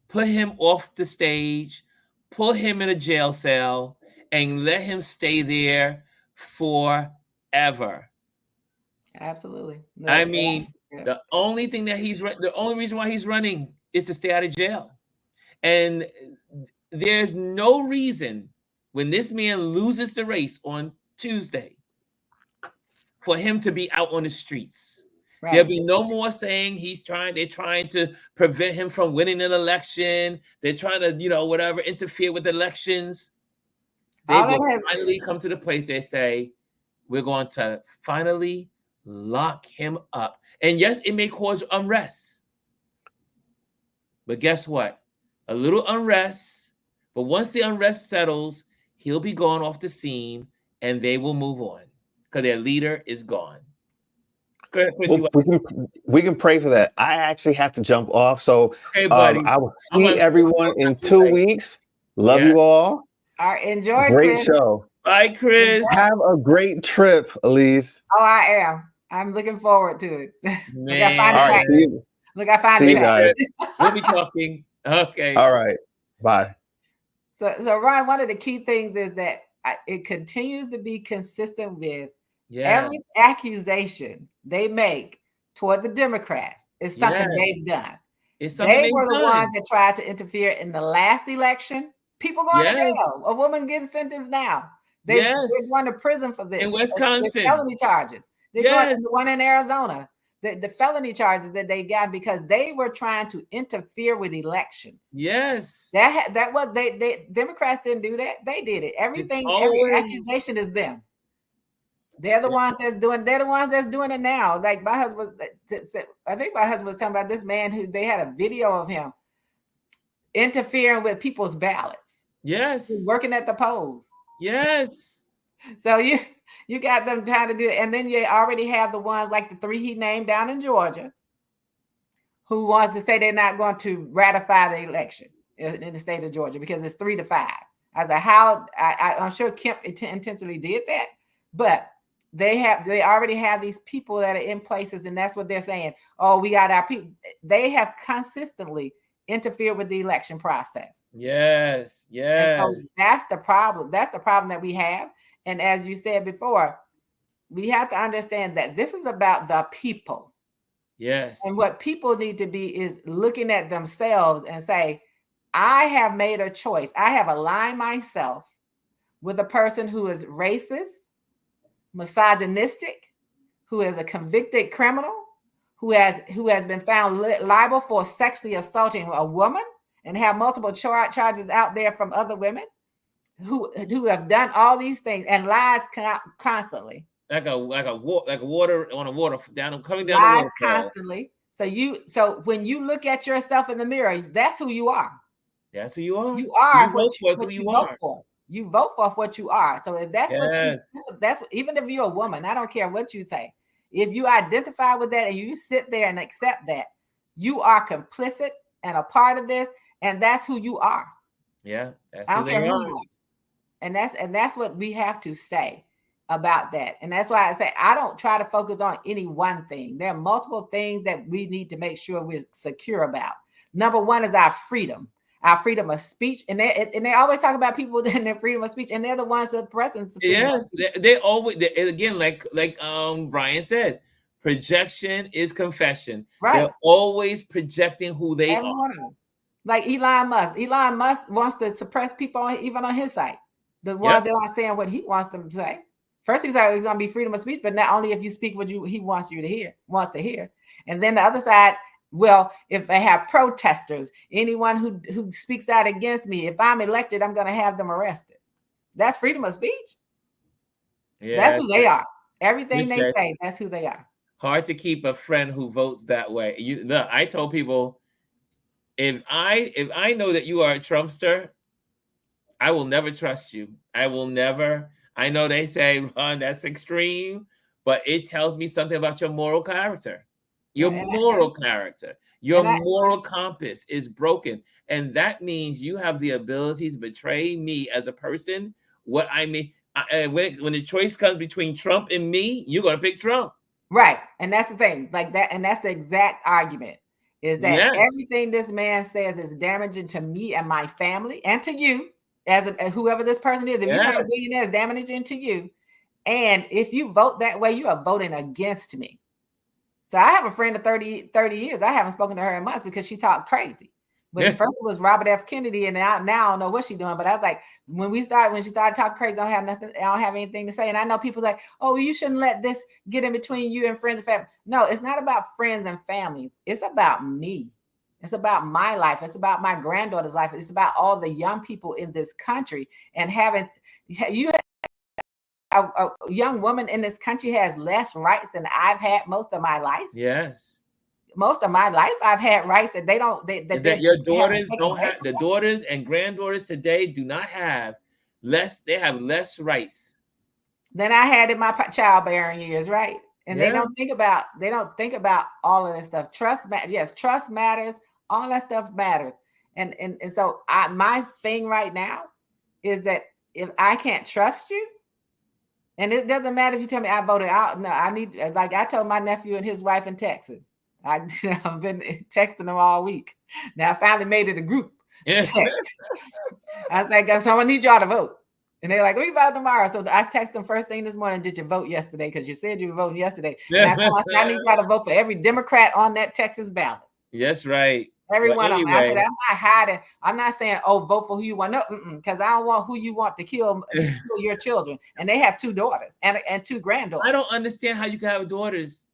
Speaker 1: put him off the stage, put him in a jail cell, and let him stay there forever.
Speaker 4: Absolutely.
Speaker 1: No, I mean, the only reason why he's running is to stay out of jail. And there's no reason when this man loses the race on Tuesday for him to be out on the streets. Right. There'll be no more saying they're trying to prevent him from winning an election. They're trying to, interfere with elections. They will finally come to the place they say, we're going to finally lock him up. And yes, it may cause unrest. But guess what? A little unrest, but once the unrest settles, he'll be gone off the scene and they will move on because their leader is gone. Go ahead,
Speaker 2: we can pray for that. I actually have to jump off. So
Speaker 1: buddy.
Speaker 2: I will see everyone in 2 weeks. Love you all.
Speaker 4: All right, enjoy.
Speaker 2: Great
Speaker 4: Chris.
Speaker 2: show.
Speaker 1: Bye, Chris.
Speaker 2: Have a great trip, Elise.
Speaker 4: Oh, I am. I'm looking forward to it.
Speaker 1: Man.
Speaker 2: I
Speaker 4: finally
Speaker 2: guys.
Speaker 1: We'll be talking. Okay.
Speaker 2: All right. Bye.
Speaker 4: So Ron, one of the key things is that it continues to be consistent with every accusation they make toward the Democrats is something they've done. They were the ones that tried to interfere in the last election. People going to jail. A woman getting sentenced now. They're going to prison for this.
Speaker 1: In Wisconsin.
Speaker 4: Felony charges. They're going to the one in Arizona. The felony charges that they got because they were trying to interfere with elections.
Speaker 1: Yes.
Speaker 4: That was they Democrats didn't do that. They did it. Every accusation is them. They're the ones that's doing it now. Like my husband, I think my husband was talking about this man who they had a video of him interfering with people's ballots.
Speaker 1: Yes.
Speaker 4: Working at the polls.
Speaker 1: Yes.
Speaker 4: So you got them trying to do it. And then you already have the ones like the 3 he named down in Georgia who wants to say they're not going to ratify the election in the state of Georgia because it's 3-5. I was like, I'm sure Kemp intentionally did that, but they already have these people that are in places, and that's what they're saying. Oh, we got our people. They have consistently interfered with the election process.
Speaker 1: Yes.
Speaker 4: And so that's the problem. That's the problem that we have. And as you said before, we have to understand that this is about the people.
Speaker 1: Yes.
Speaker 4: And what people need to be is looking at themselves and say, I have made a choice. I have aligned myself with a person who is racist, misogynistic, who is a convicted criminal, who has been found liable for sexually assaulting a woman and have multiple charges out there from other women who have done all these things and lies constantly.
Speaker 1: Like a water on a water coming down
Speaker 4: lies
Speaker 1: the
Speaker 4: constantly. So when you look at yourself in the mirror, that's who you are.
Speaker 1: That's who you are.
Speaker 4: You are
Speaker 1: what you
Speaker 4: vote for. You vote for what you are. So if that's even if you're a woman, I don't care what you say. If you identify with that and you sit there and accept that, you are complicit and a part of this, and that's who you are.
Speaker 1: Yeah,
Speaker 4: I don't care who you are. And that's what we have to say about that. And that's why I say I don't try to focus on any one thing. There are multiple things that we need to make sure we're secure about. Number one is our freedom of speech. And they always talk about people and their freedom of speech, and they're the ones that pressing.
Speaker 1: Yes, they always again, like Brian said, projection is confession.
Speaker 4: Right.
Speaker 1: They're always projecting who they are.
Speaker 4: Like Elon Musk. Elon Musk wants to suppress people even on his site. The ones that aren't saying what he wants them to say. First, he's like, it's going to be freedom of speech, but not only if you speak what he wants to hear. And then the other side, well, if they have protesters, anyone who speaks out against me, if I'm elected, I'm going to have them arrested. That's freedom of speech. Yeah, that's who they are. Everything they say, that's who they are.
Speaker 1: Hard to keep a friend who votes that way. Look, I told people, if I know that you are a Trumpster, I will never trust you. I will never. I know they say, Ron, that's extreme, but it tells me something about your moral character. Your moral compass is broken. And that means you have the ability to betray me as a person. What I mean, when the choice comes between Trump and me, you're going to pick Trump.
Speaker 4: Right. And that's the thing, like that. And that's the exact argument, is that everything this man says is damaging to me and my family and to you. As whoever this person is, if you're not a billionaire, it's damaging to you. And if you vote that way, you are voting against me. So I have a friend of 30 years. I haven't spoken to her in months because she talked crazy. But first it was Robert F. Kennedy, and now I don't know what she's doing. But I was like, when she started talking crazy, I don't have anything to say. And I know people like, oh, you shouldn't let this get in between you and friends and family. No, it's not about friends and families. It's about me. It's about my life. It's about my granddaughter's life. It's about all the young people in this country. And a young woman in this country has less rights than I've had most of my life.
Speaker 1: Yes.
Speaker 4: Most of my life, I've had rights that they don't.
Speaker 1: That your daughters don't have. The daughters and granddaughters today do not have less. They have less rights
Speaker 4: than I had in my childbearing years, right? And they don't think about all of this stuff. Trust matters. All that stuff matters. And so my thing right now is that if I can't trust you, and it doesn't matter if you tell me I voted out. No, I need, like I told my nephew and his wife in Texas. I've been texting them all week. Now I finally made it a group text. I was like, so I need y'all to vote. And they're like, we vote tomorrow. So I texted them first thing this morning, did you vote yesterday? Because you said you were voting yesterday. And I need y'all to vote for every Democrat on that Texas ballot.
Speaker 1: Yes, right.
Speaker 4: Everyone of them. I said, I'm not hiding. I'm not saying, oh, vote for who you want. No, because I don't want who you want to kill your children. And they have 2 daughters and 2 granddaughters.
Speaker 1: I don't understand how you can have daughters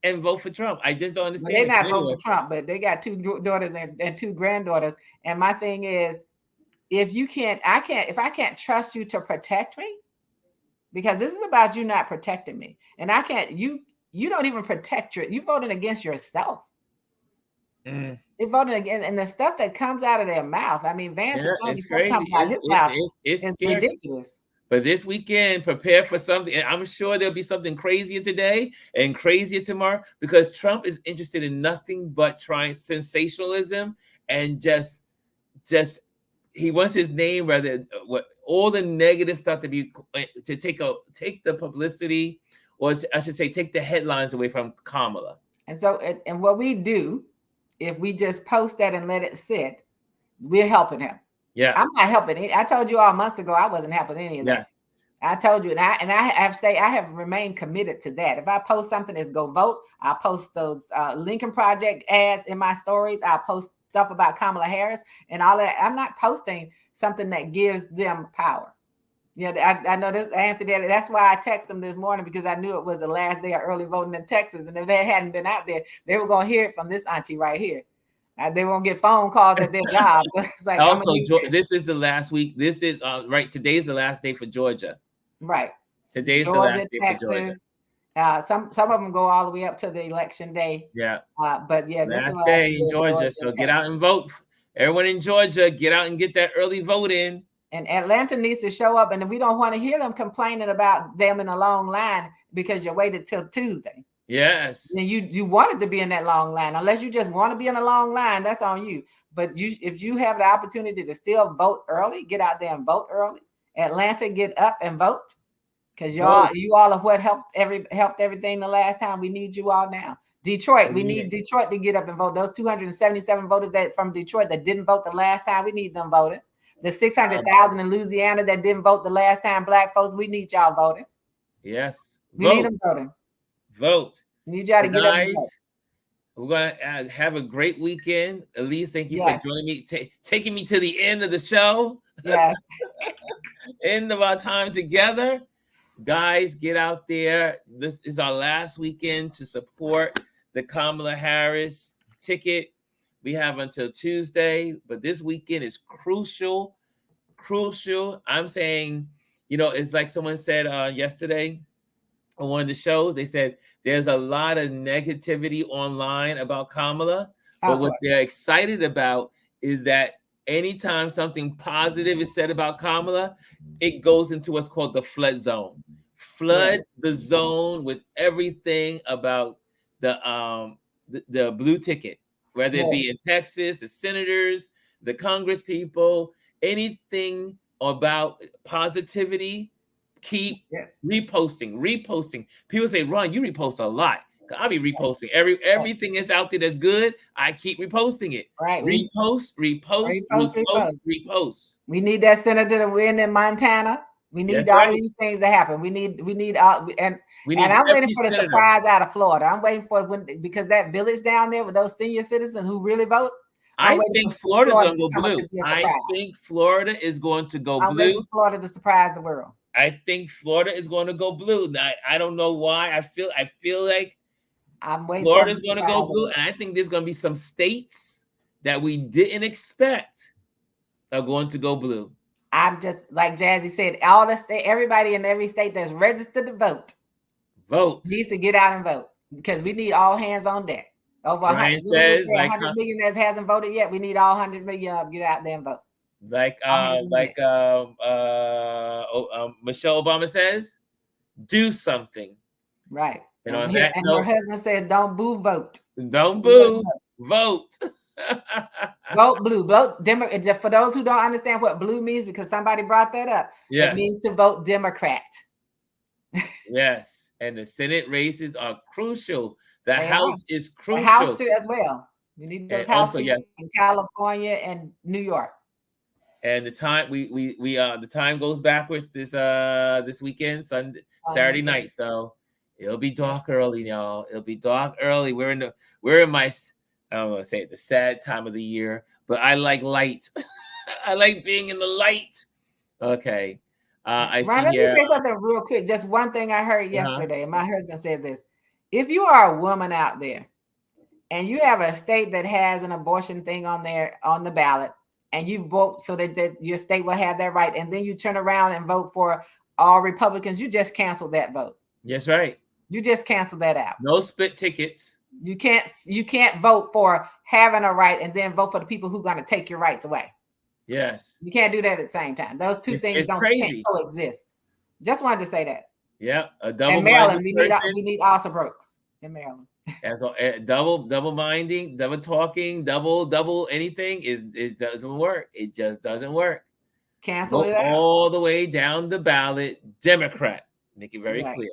Speaker 1: and vote for Trump. I just don't understand.
Speaker 4: Well, they're not voting for Trump, but they got 2 daughters and 2 granddaughters. And my thing is, if I can't trust you to protect me, because this is about you not protecting me. And I can't, you don't even protect you voting against yourself. They voted again, and the stuff that comes out of their mouth. I mean, Vance
Speaker 1: it's crazy. It's
Speaker 4: ridiculous.
Speaker 1: But this weekend, prepare for something. And I'm sure there'll be something crazier today and crazier tomorrow, because Trump is interested in nothing but trying sensationalism and just he wants his name, rather all the negative stuff to take the publicity, or I should say, take the headlines away from Kamala.
Speaker 4: And so, and what we do, if we just post that and let it sit, we're helping him.
Speaker 1: Yeah,
Speaker 4: I'm not helping it. I told you all months ago I wasn't helping any of that.
Speaker 1: Yes,
Speaker 4: I told you, and I have remained committed to that. If I post something that's go vote, I'll post those Lincoln Project ads in my stories. I'll post stuff about Kamala Harris and all that. I'm not posting something that gives them power. Yeah, I know this, Anthony. That's why I texted them this morning, because I knew it was the last day of early voting in Texas, and if they hadn't been out there, they were going to hear it from this auntie right here. They won't get phone calls at their job. It's like,
Speaker 1: also, this is the last week. This is right. Today's the last day for Georgia.
Speaker 4: Right.
Speaker 1: Today's
Speaker 4: Georgia,
Speaker 1: the last day
Speaker 4: Texas,
Speaker 1: for Georgia.
Speaker 4: Some of them go all the way up to the election day.
Speaker 1: Yeah.
Speaker 4: But yeah, this is
Speaker 1: last day in Georgia. So get out and vote. Everyone in Georgia, get out and get that early vote in.
Speaker 4: And Atlanta needs to show up, and we don't want to hear them complaining about them in a long line because you waited till Tuesday.
Speaker 1: Yes.
Speaker 4: And you wanted to be in that long line. Unless you just want to be in a long line, that's on you. But if you have the opportunity to still vote early, get out there and vote early. Atlanta, get up and vote. Because you all are what helped everything the last time. We need you all now. Detroit, we need Detroit to get up and vote. Those 277 voters that from Detroit that didn't vote the last time, we need them voting. The 600,000 in Louisiana that didn't vote the last time, Black folks, we need y'all voting.
Speaker 1: Yes.
Speaker 4: We need them voting.
Speaker 1: Vote.
Speaker 4: We need y'all to get up and vote.
Speaker 1: We're going to have a great weekend. Elise, thank you for joining me, taking me to the end of the show.
Speaker 4: Yes.
Speaker 1: End of our time together. Guys, get out there. This is our last weekend to support the Kamala Harris ticket. We have until Tuesday, but this weekend is crucial. I'm saying, it's like someone said yesterday on one of the shows. They said there's a lot of negativity online about Kamala, but what they're excited about is that anytime something positive is said about Kamala, it goes into what's called the flood zone. Flood the zone with everything about the blue ticket, whether it be in Texas, the senators, the Congress people, anything about positivity. Keep reposting. People say, Ron, you repost a lot. I'll be reposting everything that's out there that's good. I keep reposting it.
Speaker 4: Right.
Speaker 1: Repost.
Speaker 4: We need that senator to win in Montana. We need all these things to happen. We need all, and I'm waiting for the surprise out of Florida. I'm waiting for because that village down there with those senior citizens who really vote.
Speaker 1: I think Florida's going to go blue. I think Florida is going to go blue.
Speaker 4: I'm waiting for Florida to surprise the world.
Speaker 1: I think Florida is going to go blue. I don't know why. I feel like
Speaker 4: I'm waiting.
Speaker 1: Florida's going to go blue, and I think there's going to be some states that we didn't expect are going to go blue.
Speaker 4: I'm just like Jazzy said, all the state, everybody in every state that's registered to vote needs to get out and vote because we need all hands on deck. Over 100 million that hasn't voted yet. We need all 100 million of get out there and vote.
Speaker 1: Michelle Obama says, do something.
Speaker 4: Right. And her husband says, don't boo, vote.
Speaker 1: Don't boo, vote.
Speaker 4: Vote blue. Vote Democrat. Just for those who don't understand what blue means, because somebody brought that up. It means to vote Democrat.
Speaker 1: Yes. And the Senate races are crucial. The House is crucial.
Speaker 4: The House too as well. We need those houses in California and New York.
Speaker 1: And the time the time goes backwards this weekend, Saturday night. So it'll be dark early, y'all. It'll be dark early. We're in my, I don't want to say it, the sad time of the year, but I like light. I like being in the light. Okay. Let
Speaker 4: me say something real quick. Just one thing I heard yesterday. My husband said this. If you are a woman out there and you have a state that has an abortion thing on the ballot, and you vote so that your state will have that right, and then you turn around and vote for all Republicans, you just canceled that vote.
Speaker 1: Yes, right.
Speaker 4: You just canceled that out.
Speaker 1: No split tickets.
Speaker 4: You can't vote for having a right and then vote for the people who are going to take your rights away.
Speaker 1: Yes.
Speaker 4: You can't do that at the same time. Those two things can't coexist. Just wanted to say that.
Speaker 1: Yeah, a double.
Speaker 4: In Maryland, we need Asa Brooks in Maryland.
Speaker 1: As a double minding, double talking, double anything it doesn't work. It just doesn't work.
Speaker 4: Cancel it out.
Speaker 1: All the way down the ballot, Democrat. Make it very clear.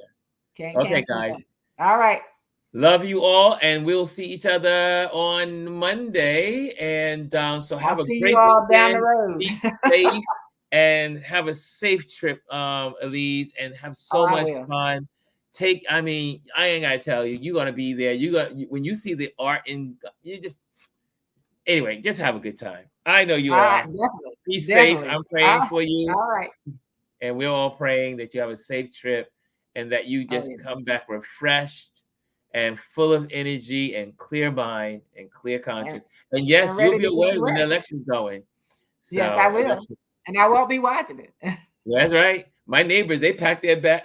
Speaker 1: Okay, guys.
Speaker 4: All right.
Speaker 1: Love you all, and we'll see each other on Monday. And so have a great weekend.
Speaker 4: Down the road.
Speaker 1: Be safe and have a safe trip, Elise, and have so much fun. I ain't gotta tell you, you're gonna be there. When you see the art just have a good time. I know you are.
Speaker 4: Definitely.
Speaker 1: Be safe. I'm praying for you.
Speaker 4: All right.
Speaker 1: And we're all praying that you have a safe trip and that you just come back refreshed and full of energy and clear mind and clear conscience. And yes, you'll be away when the election's going. So,
Speaker 4: yes, I will. And I won't be watching it.
Speaker 1: That's right. My neighbors, they packed their bag.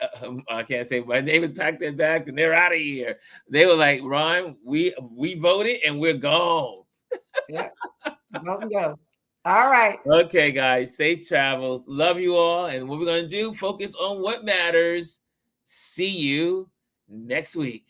Speaker 1: I can't say my neighbors packed their bags and they're out of here. They were like, Ron, we voted and we're gone.
Speaker 4: Yeah, vote and go. All right.
Speaker 1: Okay, guys, safe travels. Love you all. And what we're going to do, focus on what matters. See you next week.